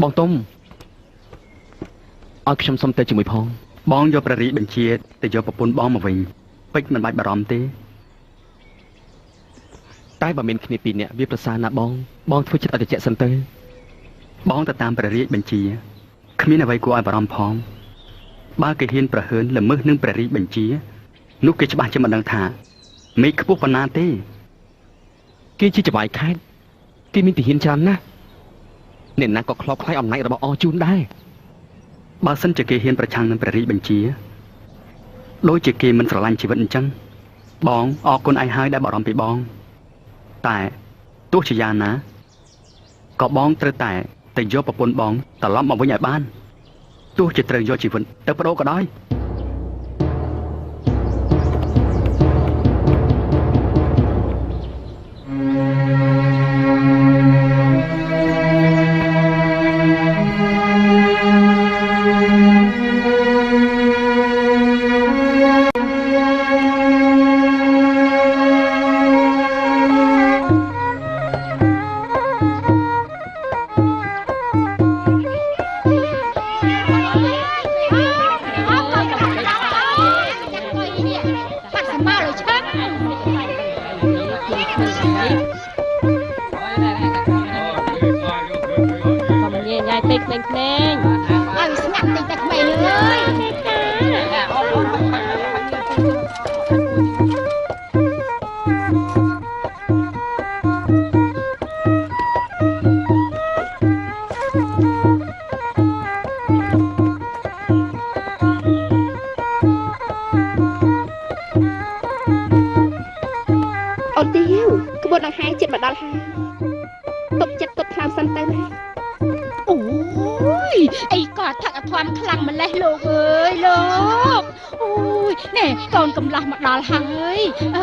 បងទុំឲ្យខ្ញុំសុំទៅជាមួយផងបងយកព្រះរាជបញ្ជាទៅយកប្រពន្ធបងមកវិញពេជ្រមិនបាច់បារម្ភទេតែបើមានគ្នាពីរនាក់វាប្រសើរណាស់បងធ្វើចិត្តអតិចសិនទៅបងទៅតាមព្រះរាជបញ្ជាគ្មានអ្វីគួរឲ្យបារម្ភផងបើគេហ៊ានប្រហើនល្មើសនឹងព្រះរាជបញ្ជានោះគេច្បាស់ជាមិនដឹងថាមេឃខ្ពស់ប៉ុណ្ណាទេគេជាចវាយខេត្តគេមានទាហានច្រើនណាស់អ្នកណាក៏ខ្លោបខ្លាយអំណាចរបស់អជូនដែរបើសិនជាគេហ៊ានប្រឆាំងនឹងព្រះរាជបញ្ជាដូចជាគេមិនស្រឡាញ់ជីវិតអញ្ចឹងបងអរគុណឯងហើយដែលបារម្ភពីបងតែទោះជាយ៉ាងណាក៏បងត្រូវតែទៅយកប្រពន្ធបងត្រឡប់មកវិញឲ្យបានទោះជាត្រូវយកជីវិតទៅបដូរក៏ដោយ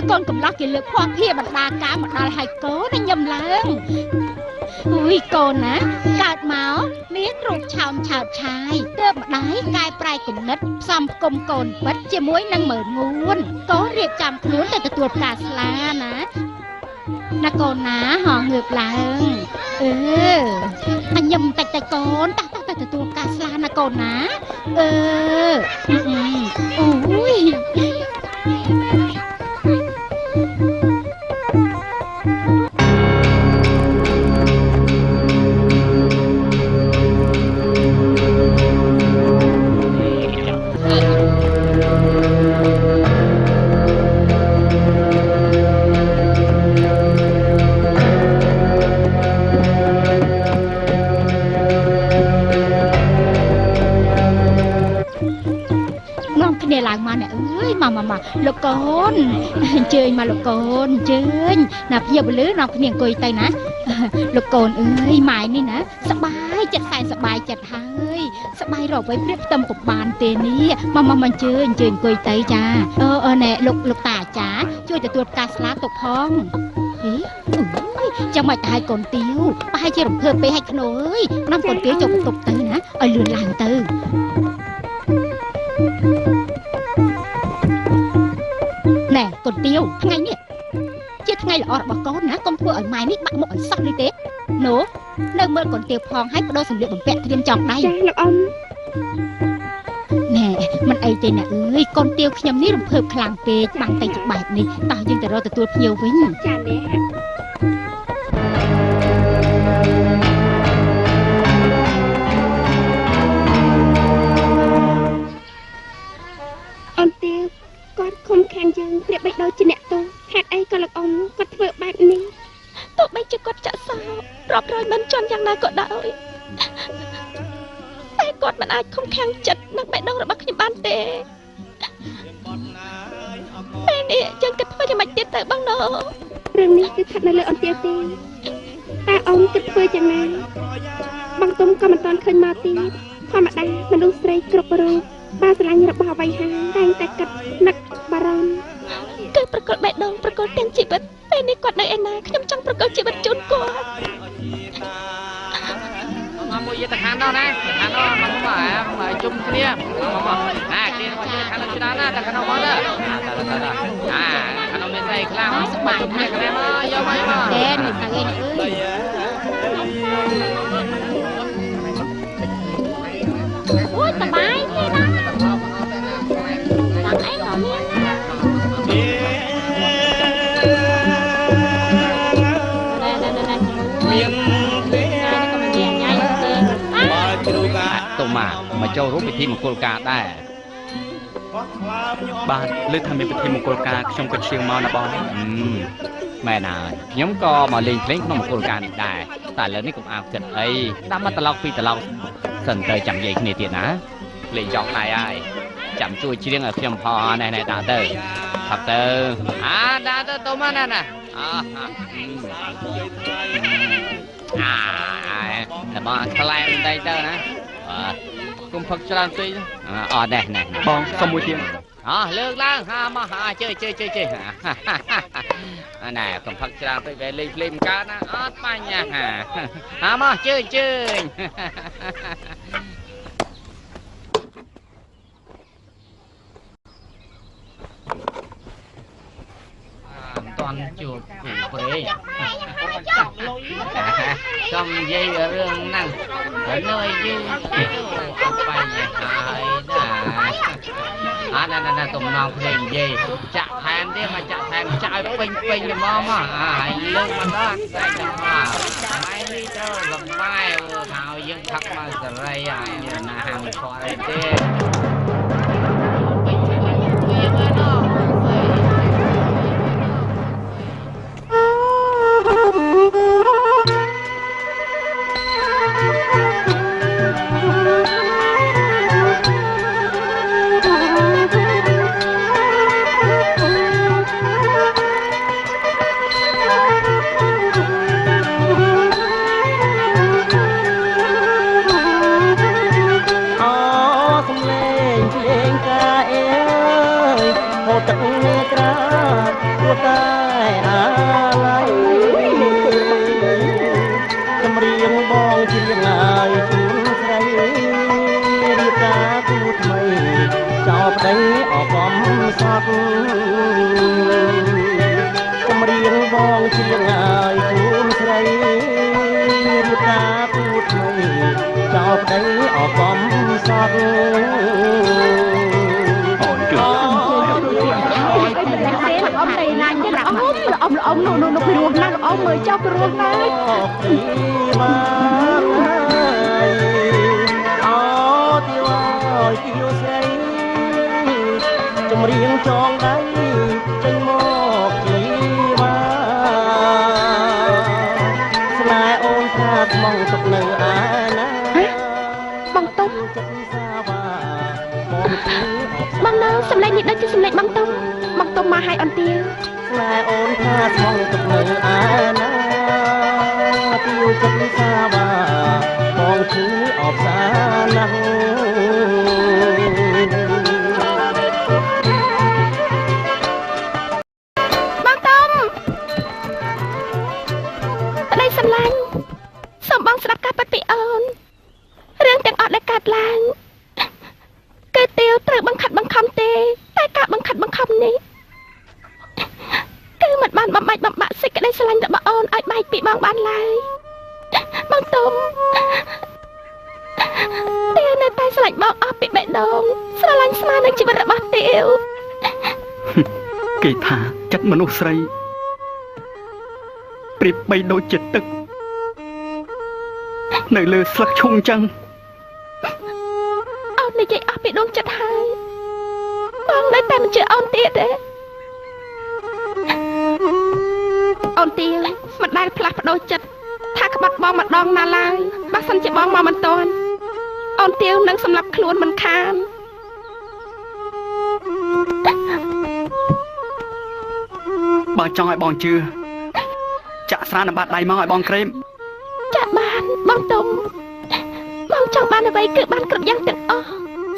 កូនកំឡោះគេលើកភ័ព្វភាបណ្ដាការមកដល់ហើយកូនញឹមឡើងអូយកូនណាកើតមកមានរូបឆោមឆើតឆាយទើបម្ដាយកែប្រែគំនិតផ្សំផ្គុំកូនពិតជាមួយនឹងមើលងួនកូនរៀបចំខ្លួនទៅទទួលផ្កាស្លាណាកូនណាហងងើបឡើងអញញឹមតិចកូនតោះទៅទទួលផ្កាស្លាណាកូនណាអូយមកលោកកូនអញ្ជើញមកលោកកូនអញ្ជើញណាភ្ញៀវពលឺនាំគ្នាអង្គុយទៅណាលោកកូនអើយម៉ែនេះណាសបាយចិត្តសែនសបាយចិត្តហើយសបាយរកឲ្យព្រៀបផ្ទឹមពុំបានទេនេះមកអញ្ជើញអង្គុយទៅចាណែលោកតាអាចារ្យជួយទទួលផ្កាស្លាទុកផងចាំមិនទៅឲ្យកូនទាវប្រហែលជារំភើបពេកឲ្យខ្នោអើយនាំកូនទាវចុកទុកទៅណាឲ្យលឿនឡើងទៅណែកូនទាវថ្ងៃនេះជាថ្ងៃល្អរបស់កូនណាកុំធ្វើឲ្យម៉ែនេះបាក់មុខឲ្យសោះនេះទេនោះនៅមើលកូនទាវផងឲ្យបដូរសម្លៀកបំពាក់ត្រៀមចង់ដៃចាលោកអ៊ំណែមិនអីទេណាអើយកូនទាវខ្ញុំនេះរំភើបខ្លាំងពេកបាំងតែបែបនេះតោះយើងទៅរកទទួលភ្ញៀវវិញចាណែ គាត់មិនអាចខំខាំងចិត្តនឹងបេះដូងរបស់ខ្ញុំបានទេពេលនេះយើងគិតធ្វើយ៉ាងម៉េចទៀតទៅបងណូរឿងនេះគឺស្ថិតនៅលើអន្ទាទេតែអូនគិតធ្វើយ៉ាងណាបងទុំក៏មិនទាន់ឃើញមកទៀតធម្មតាមនុស្សស្រីគ្រប់រូបបានស្រឡាញ់របស់អ្វីហើយតែងតែគិតនឹកបារម្ភគឺប្រកល់បេះដូងប្រកល់ទាំងជីវិតពេលនេះគាត់នៅឯណាខ្ញុំចង់ប្រកល់ជីវិតជូនគាត់មកមួយយេតខាននោះណាខាននោះមកជុំគ្នាមកណាគ្នាមកយេតខាននោះច្រើនណាតែខាននោះមកទៅខាននោះមានស្អីខ្លាំងមកជុំគ្នាគ្នាមកយកមកទេនេះខាងឯងអូយសប្បាយទេណាតាមអីក៏មានតុមាមកចូលរួមពិធីមង្គលការដែរបាទលើថាមានពិធីមង្គលការខ្ញុំក៏ឈៀងមកណាបងមែនហើយខ្ញុំក៏មកលេងភ្លេងក្នុងមង្គលការនេះដែរតែឥឡូវនេះកុំអាវគិតអីតាមមកត្រឡប់ពីត្រឡប់សិនទៅចាំនិយាយគ្នាទៀតណាលេងចង់ដៃហើយចាំជួយច្រៀងឲ្យខ្ញុំផងណែដាក់ទៅថាប់ទៅដាក់ទៅតុមាណាតែបងខ្លែងបន្តិចទៅណាគុំផឹកច្រើនពេកណែបងសុំមួយទៀតលើកឡើងមកជើណែកុំផឹកច្រើនពេកវាលេងភ្លេងកើតណាអត់បញ្ហាមកជើតាន់ជួបគូព្រេងចំនិយាយរឿងហ្នឹងហើយនៅឲ្យយូរអត់បញ្ហាហើយណាទំនងភ្លេងនិយាយចាក់ថែមទៀតមកចាក់ថែមចាក់ឲ្យពេញល្មមហើយលើកមកដល់តែដល់ថ្ងៃនេះទៅសំបាយថាយើងផឹកមកសេរីហើយណាហាងមិនស្គាល់អីទេចម្រៀងបងជាងាយជូនស្រីរៀបការគូថ្មីចោលប្តីអកំសត់អូនជួយអមទៅណាទៀតអមនោះពីរួមណាអមមើលចុះពីរួមណាទីស្រីចម្រៀងចងដៃចេញមកជីវ៉ាស្នេហ៍អូនថាស្មងទុកនៅឯណាបងទុំបងនៅសំឡេងនេះដូចជាសំឡេងបងទុំមកឲ្យអន្ទាស្នេហ៍អូនថាស្មងទុកនៅឯណាទីចិត្តសាវ៉ាបងឈឺអបសាណាស់សូមបងស្ដាប់ការពិតពីអូនរឿងទាំងអស់ដែលកើតឡើងគឺទាវត្រូវបង្ខិតបង្ខំទេតែការបង្ខិតបង្ខំនេះគឺមិនបានបំបាច់បំបាក់សេចក្តីស្រឡាញ់របស់អូនឲ្យបែកពីបងបានឡើយបងទុំទាវនៅតែស្រឡាញ់បងអស់ពីបេះដូងស្រឡាញ់ស្មើនឹងជីវិតរបស់ទាវគេថាចិត្តមនុស្សស្រីប្រៀបបីដូចជាទឹកនៅលើស្លឹកឈូងចឹងអូននិយាយអស់ពីដួងចិត្តហើយបងនៅតែមិនជឿអូនទៀតទេអូនទាវមិនដែលផ្លាស់ប្ដូរចិត្តថាក្បត់បងម្ដងណាឡើយបើសិនជាបងមកមិនទាន់អូ អូនទាវនឹងសម្លាប់ខ្លួនមិនខានបើចង់ឲ្យបងជឿចាក់ស្រានៅបាតដៃមកឲ្យបងក្រេមចាក់បានបងទុំបងចង់បានអ្វីគឺបានគ្រប់យ៉ាងទាំងអស់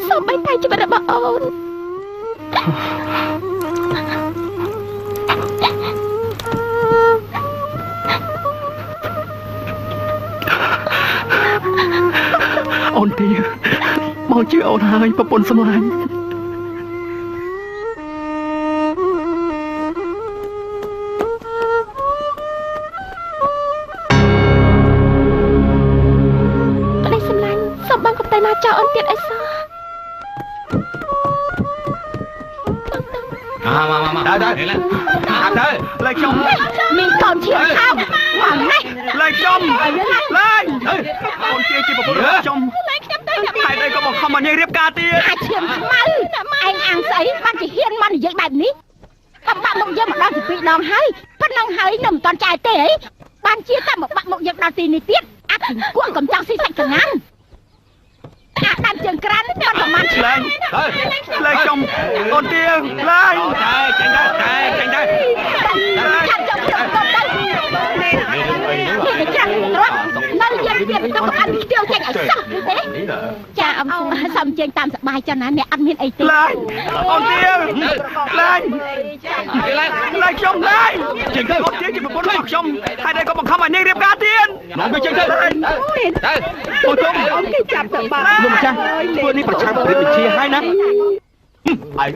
សូម្បីតែជីវិតរបស់អូនអូនទាបងជឿអូនហើយប្រពន្ធសម្លាញ់ចៅអូនទៀតអីសោះមកដើរលេខខ្ញុំមានកូនឈៀវខោមកនេះលេខខ្ញុំលេខអូនជាប្រពន្ធខ្ញុំលេខខ្ញុំទៅហេតុអីក៏បង្ខំមកញ៉ៃរៀបការទៀតអាឈាមខ្មៅឯងអាំងស្អីបានជាហ៊ានមកនិយាយបែបនេះបាក់មុខយើងមកដល់ទី2ដងហើយប៉ុណ្ណឹងហើយនៅមិនតាន់ចាយទេអីបានជាតែមកបាក់មុខយើងដល់ទីនេះទៀតអាគួរកំចង់ស៊ីសាច់កងាន់ដាច់ជើងក្រានតែប្រហែលលេងខ្ញុំអូនទៀងលេងចេញទៅចាំចុះទៅនេះចាំរត់នៅយើងទៀតទៅប្រកាន់ខ្ទាវចេញឲ្យសោះទេចាអ៊ំសំជើងតាមសបាយចឹងណាអ្នកអត់មានអីទេលេងអូនទៀងលេងខ្ញុំលេងចេញទៅអូនទៀងជាប្រពន្ធរបស់ខ្ញុំហើយតែក៏បង្ខំឲ្យនាងរៀបការទៀតមកទៅចេញទៅអូនទុំអូនគេចាប់ទៅបាត់លោកម្ចាស់ធ្វើនេះប្រឆាំងព្រះរាជាហើយណាឯង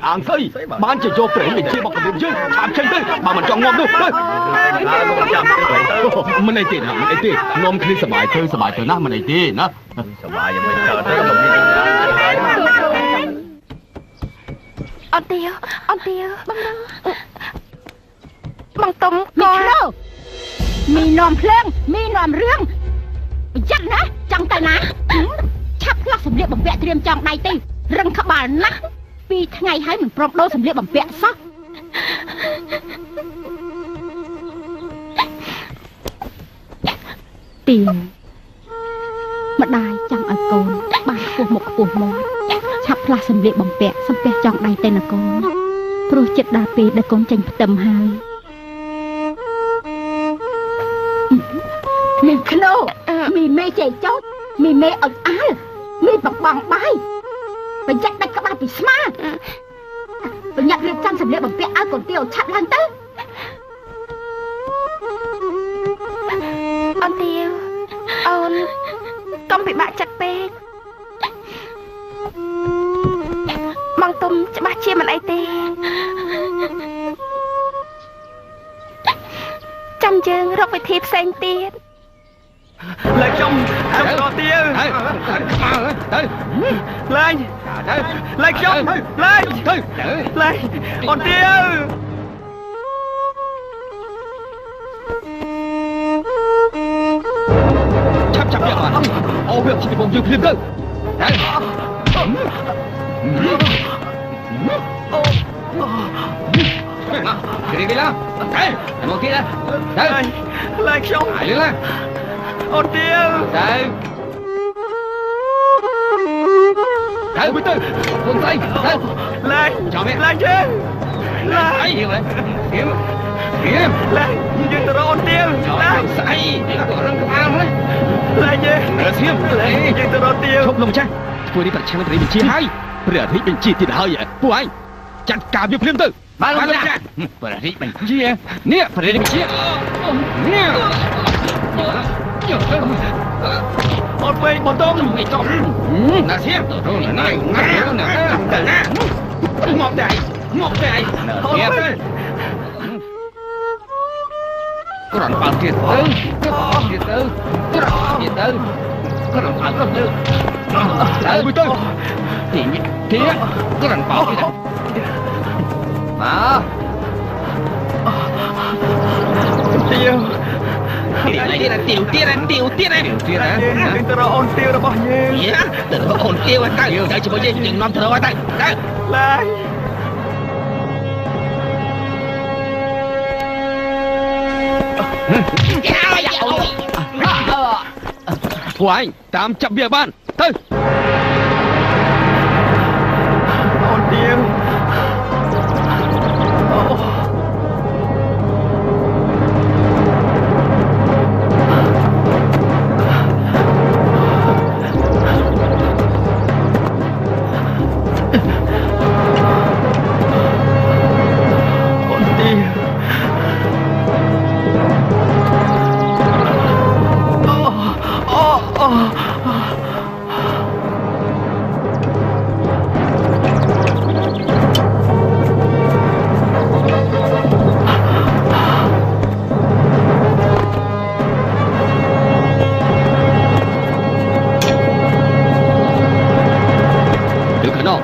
អាងស្អីបានជាយកព្រះរាជាមកគម្រាមយើងឆាប់ចេញទៅបើមិនចង់ងំនោះលោកម្ចាស់មិនអីទេណាមិនអីទេងំគ្នាសบายទៅណាមិនអីទេណាសบายយ៉ាងមិនកើតទេមិនមានអូនទាបងទុំក៏មីនាំភ្លើងមីនាំរឿងប្រយ័ត្នណាចង់ទៅណាឆាប់ផ្លាស់សម្លៀកបំពាក់ត្រៀមចង់ដៃទៅរឹងក្បាលណាស់2ថ្ងៃហើយមិនព្រមដូរសម្លៀកបំពាក់សោះទៀងម្ដាយចង់ឲ្យកូនបានខ្ពស់មុខខ្ពស់មាត់ឆាប់ផ្លាស់សម្លៀកបំពាក់សំពះចង់ដៃទៅណាកូនព្រោះចិត្តដល់ពេលដែលកូនចេញផ្ទឹមហើយមីក្នូមីមេចេះចោតមីមេអត់អាលមីបងបាយប្រយ័ត្នដាច់ក្បាលពីស្មាប្រញាប់រៀបចំសម្លៀកបំពាក់ឲ្យកូនទាវឆាប់ឡើងទៅអូនទាវអូនកុំពិបាកចិត្តពេកបងទុំច្បាស់ជាមិនអីទេចាំយើងរកវិធីផ្សេងទៀតលេងខ្ញុំក៏ទៀវលេងខ្ញុំលេងអូនទៀវចាប់យកបានអូវាពីបងយើងភ្លាមទៅគេគេឡាមកគេឡាលេងខ្ញុំហើយឡាអូនទៀវទៅទៅខ្លួនស្អីទៅលេងចាំលេងយើងលេងអីហ្នឹងលេងយើងទៅរកអូនទៀវលេងស្អីយើងទៅរឹងក្បាលហ្នឹងលេងយើងស្ងៀមលេងយើងទៅរកទៀវឈប់លោកម្ចាស់ធ្វើនេះប្រឆាំងព្រះរាជាហើយព្រះរាជបញ្ជាទៀតហើយពួកឯងចាត់ការវាភ្លាមទៅបានលោកម្ចាស់ព្រះរាជបញ្ជានេះព្រះរាជបញ្ជានេះអូនពេកបងតុងមិនចប់ណាសៀមណាមកតែអូនពេកគ្រាន់បើទៀតទៅគ្រាន់បើទៅទៅមួយទៅទីគ្រាន់បើទៀតមកទៀវទៀតទៅរកអូនទៀវរបស់យើងទៅរកអូនទៀវទៅជាមួយយើងនាំទៅរកទៅឡើយពួកឯងតាមចាប់វាបានទៅ ណោះ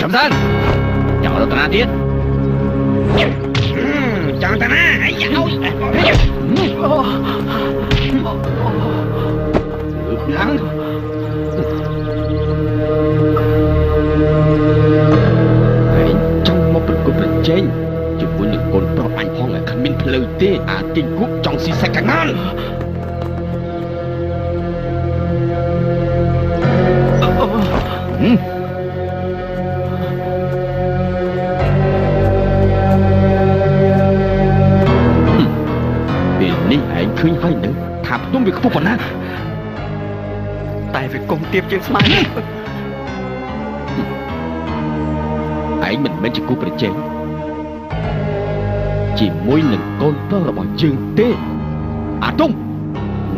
ចាំសិនចាំរតនាទៀតចាំតាណាអាយអើយឡើងហើយចង់មកប្រកួតប្រជែងជាមួយនឹងកូនប្រុសអញផងគ្មានផ្លូវទេអាទីងគូចង់ស៊ីសាច់កាណាល់នេះឯងឃើញហើយនឹងថាផ្ទុំវាខ្ពស់ប៉ុណ្ណាតែវាកុំទៀបជាងស្មាឯងមិនមែនជាគូប្រជែងជាមួយនឹងកូនប្រុសរបស់យើងទេអាទុំ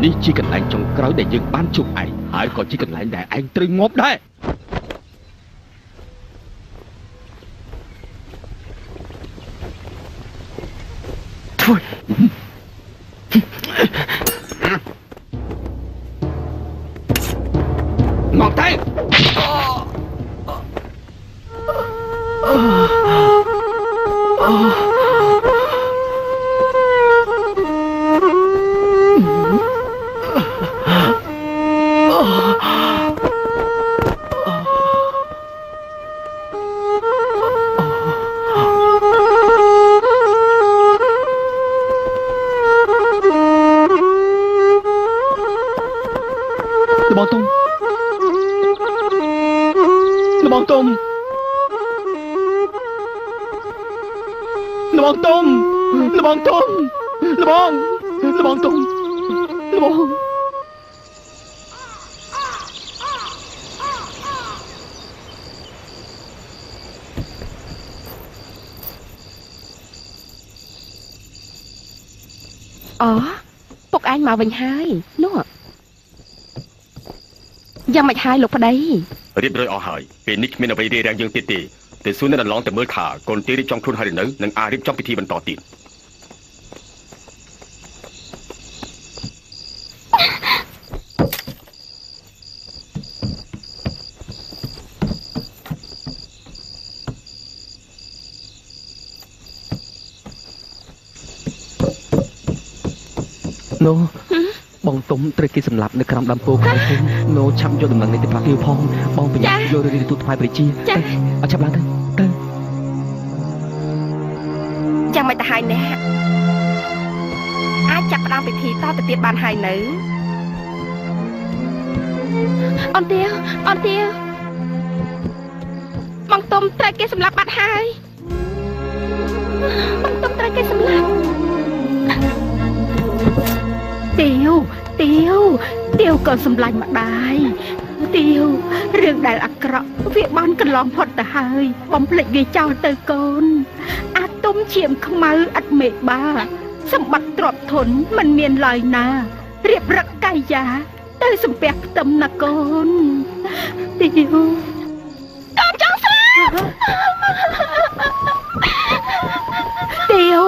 នេះជាកន្លែងចុងក្រោយដែលយើងបានជួបឯងហើយក៏ជាកន្លែងដែលឯងត្រូវងាប់ដែរធ្វើមកទៅលបងទុំលបងទុំលបងទុំលបងលបងទុំលបងអូពុកអញមកវិញហើយនោះយ៉ាងមិនហើយលោកប្តីរៀបរយអស់ហើយពេលនេះគ្មានអ្វីរារាំងយើងទៀតទេសួរនៅដល់ឡងទៅមើលថាកូនទារៀបចំខ្លួនហើយនៅនឹងអាចរៀបចំពិធីបន្តទៀតនោះបងទុំត្រូវគេសម្លាប់នៅក្រោមដើមពោធិ៍ខ្មៅនោះឆាប់យកដំណឹងនេះទៅប្រាប់ទាវផងបងប្រញាប់យករឿងនេះទូថ្វាយព្រះជាអត់ចាប់ឡើងទៅយ៉ាងមិនទៅហើយណែអាចចាប់ផ្ដើមពិធីតទៅទៀតបានហើយនៅអូនទាបងទុំត្រូវគេសម្លាប់បាត់ហើយបងទុំត្រូវគេសម្លាប់ទាវក៏សម្លាញ់ម្ដាយទាវរឿងដែលអាក្រក់វាបានកន្លងផុតទៅហើយបំភ្លេចវាចោលទៅកូនអាទុំឈាមខ្មៅឥតមេបាសម្បត្តិទ្រព្យធនមិនមានឡើយណារៀបរឹកកាយាទៅសំពះផ្ទឹមណាកូនទាវកូនចង់ស្លាប់ទាវ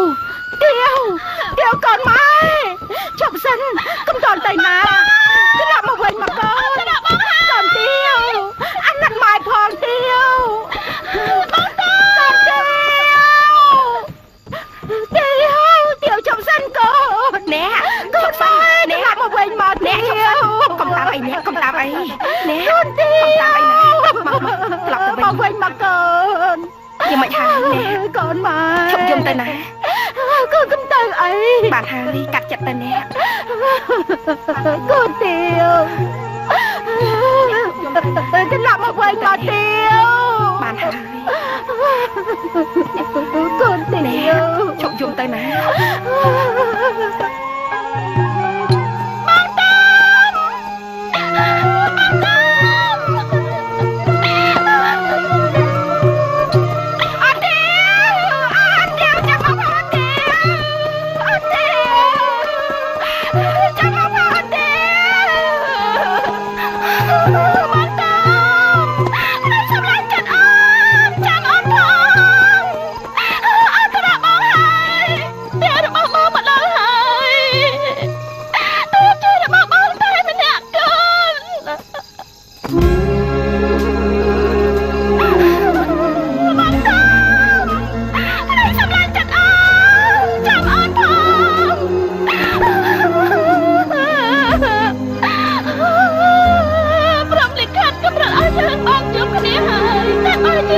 កូនម៉ែចប់សិនកុំតន់ទៅណាក្រាបមកវិញមកកូនកូនទាវអាណិតម៉ែផងទាវបងកូនទាវចប់សិនកូនណែកូនម៉ែណែមកវិញមកណែកុំតាមអីណែកុំតាមអីណែកូនទាវកុំតាមអីណាក្លាប់ទៅវិញមកកូនយ៉ាងមិនហើយណែកូនម៉ែឈប់យំទៅណាកូនកុំទៅអីបានហើយកាត់ចិត្តទៅណែកូនទាវត្រឡប់មកវិញមកទាវបានហើយកូនទាវឈប់យំទៅណា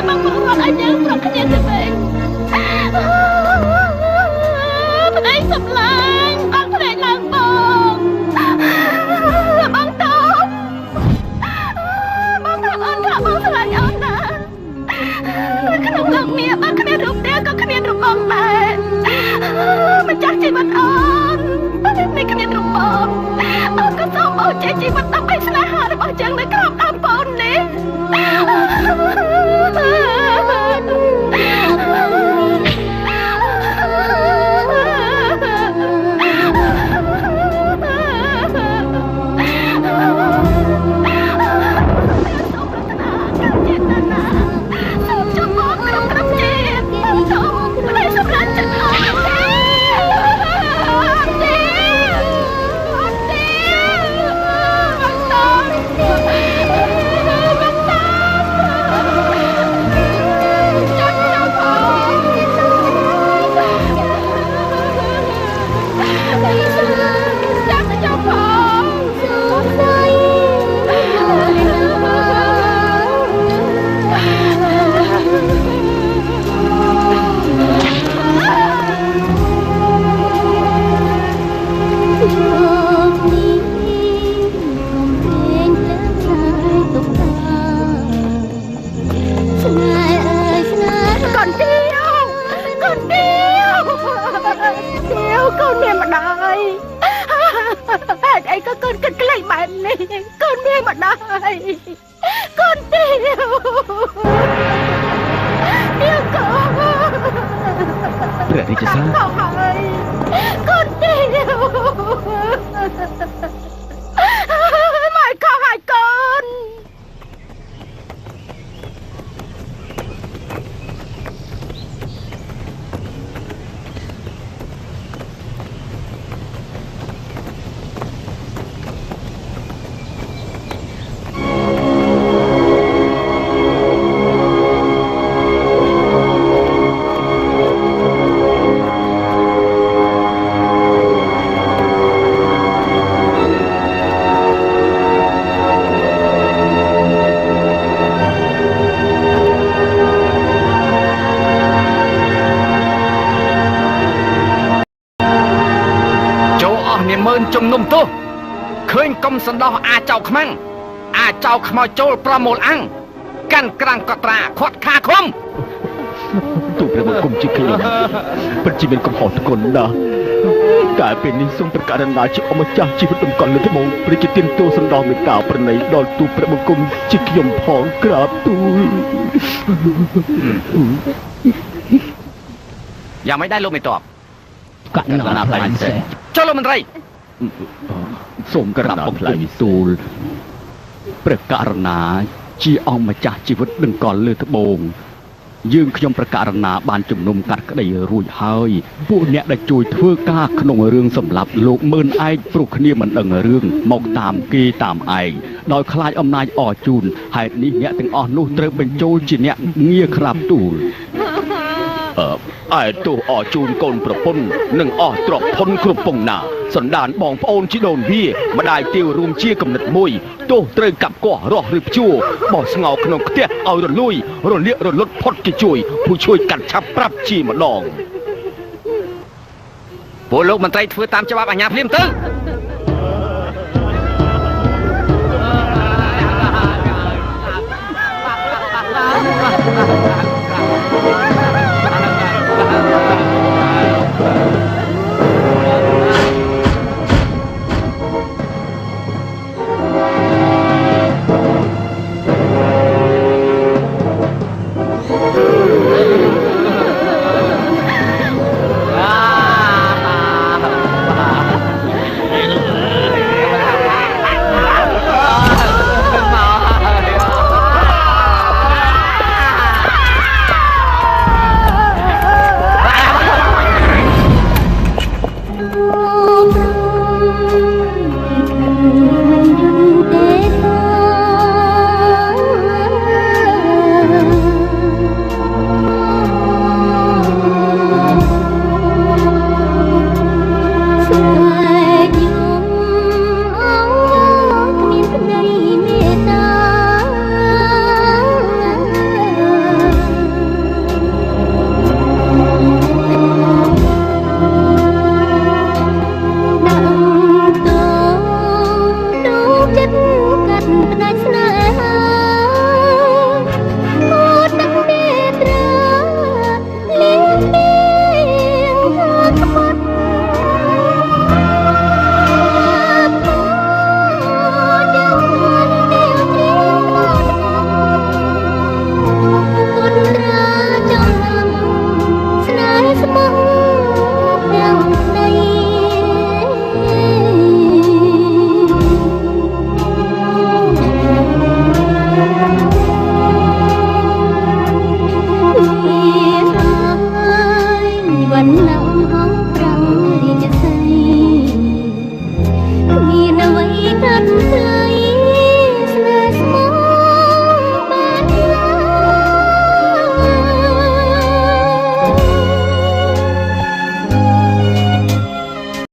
បងប្អូនឲ្យយើងប្រកគ្នាទៅវិញប្តីសម្លាញ់បងភ្លេចឡើងបងតោបងប្រាប់អូនថាបងស្រឡាញ់អូនណាក្នុងលោកនេះបងគ្មានរូបទេក៏គ្មានរូបបងដែរម្ចាស់ជីវិតអូនមិនគ្មានរូបបងអូនក៏សូមអូនចេះជីវិតដើម្បីស្នេហារបស់យើងនៅក្រោមដើមពោធិ៍នេះជំនុំទោសឃើញកុំសណ្ដោះអាចោខ្មាំងអាចោខ្មោចចូលប្រមូលអាំងកាន់ក្រាំងកត្រាខាត់ខាឃុំទូព្រះបង្គំជាខ្ញុំពិតជាមានកំហុសធ្ងន់ណាស់តែពេលនេះសូមប្រកាសណាជាអម្ចាស់ជីវិតតម្កល់លើត្បូងព្រះជាទានទោសសណ្ដោះមេត្តាប្រណីដល់ទូព្រះបង្គំជាខ្ញុំផងក្រាបទូលយ៉ាងមិនដែរលោកមេតបកណ្ណាផ្លាយវិសេសចូលលោកមន្ត្រីសូមក្រាបបង្គំផ្លាយវិទូលព្រះករណាជាអង្គម្ចាស់ជីវិតតម្កល់លើត្បូងយើងខ្ញុំប្រកាសណាបានជំនុំកាត់ក្តីរួចហើយពួកអ្នកដែលជួយធ្វើការក្នុងរឿងសម្រាប់លោកមើលឯកព្រោះគ្នាមិនដឹងរឿងមកតាមគេតាមឯងដោយខ្លាចអំណាចអរជូនហេតុនេះអ្នកទាំងអស់នោះត្រូវបញ្ចូលជាអ្នកងារក្រាបទូលឯទោសអរជូនកូនប្រពន្ធនិងអស់ទ្រព្យធនគ្រប់ពងណាសន្តានបងប្អូនជីដូនវាម្ដាយទាវរួមជាគំនិតមួយទោសត្រូវកាប់កោះរស់ឬព្យួរបោះស្ងោក្នុងផ្ទះឲ្យរលួយរលាករលត់ផុតគេជួយผู้ជួយកាត់ឆាប់ប្រាប់ជាម្ដងពួកលោកមន្ត្រីធ្វើតាមច្បាប់អាជ្ញាភ្លាមទៅ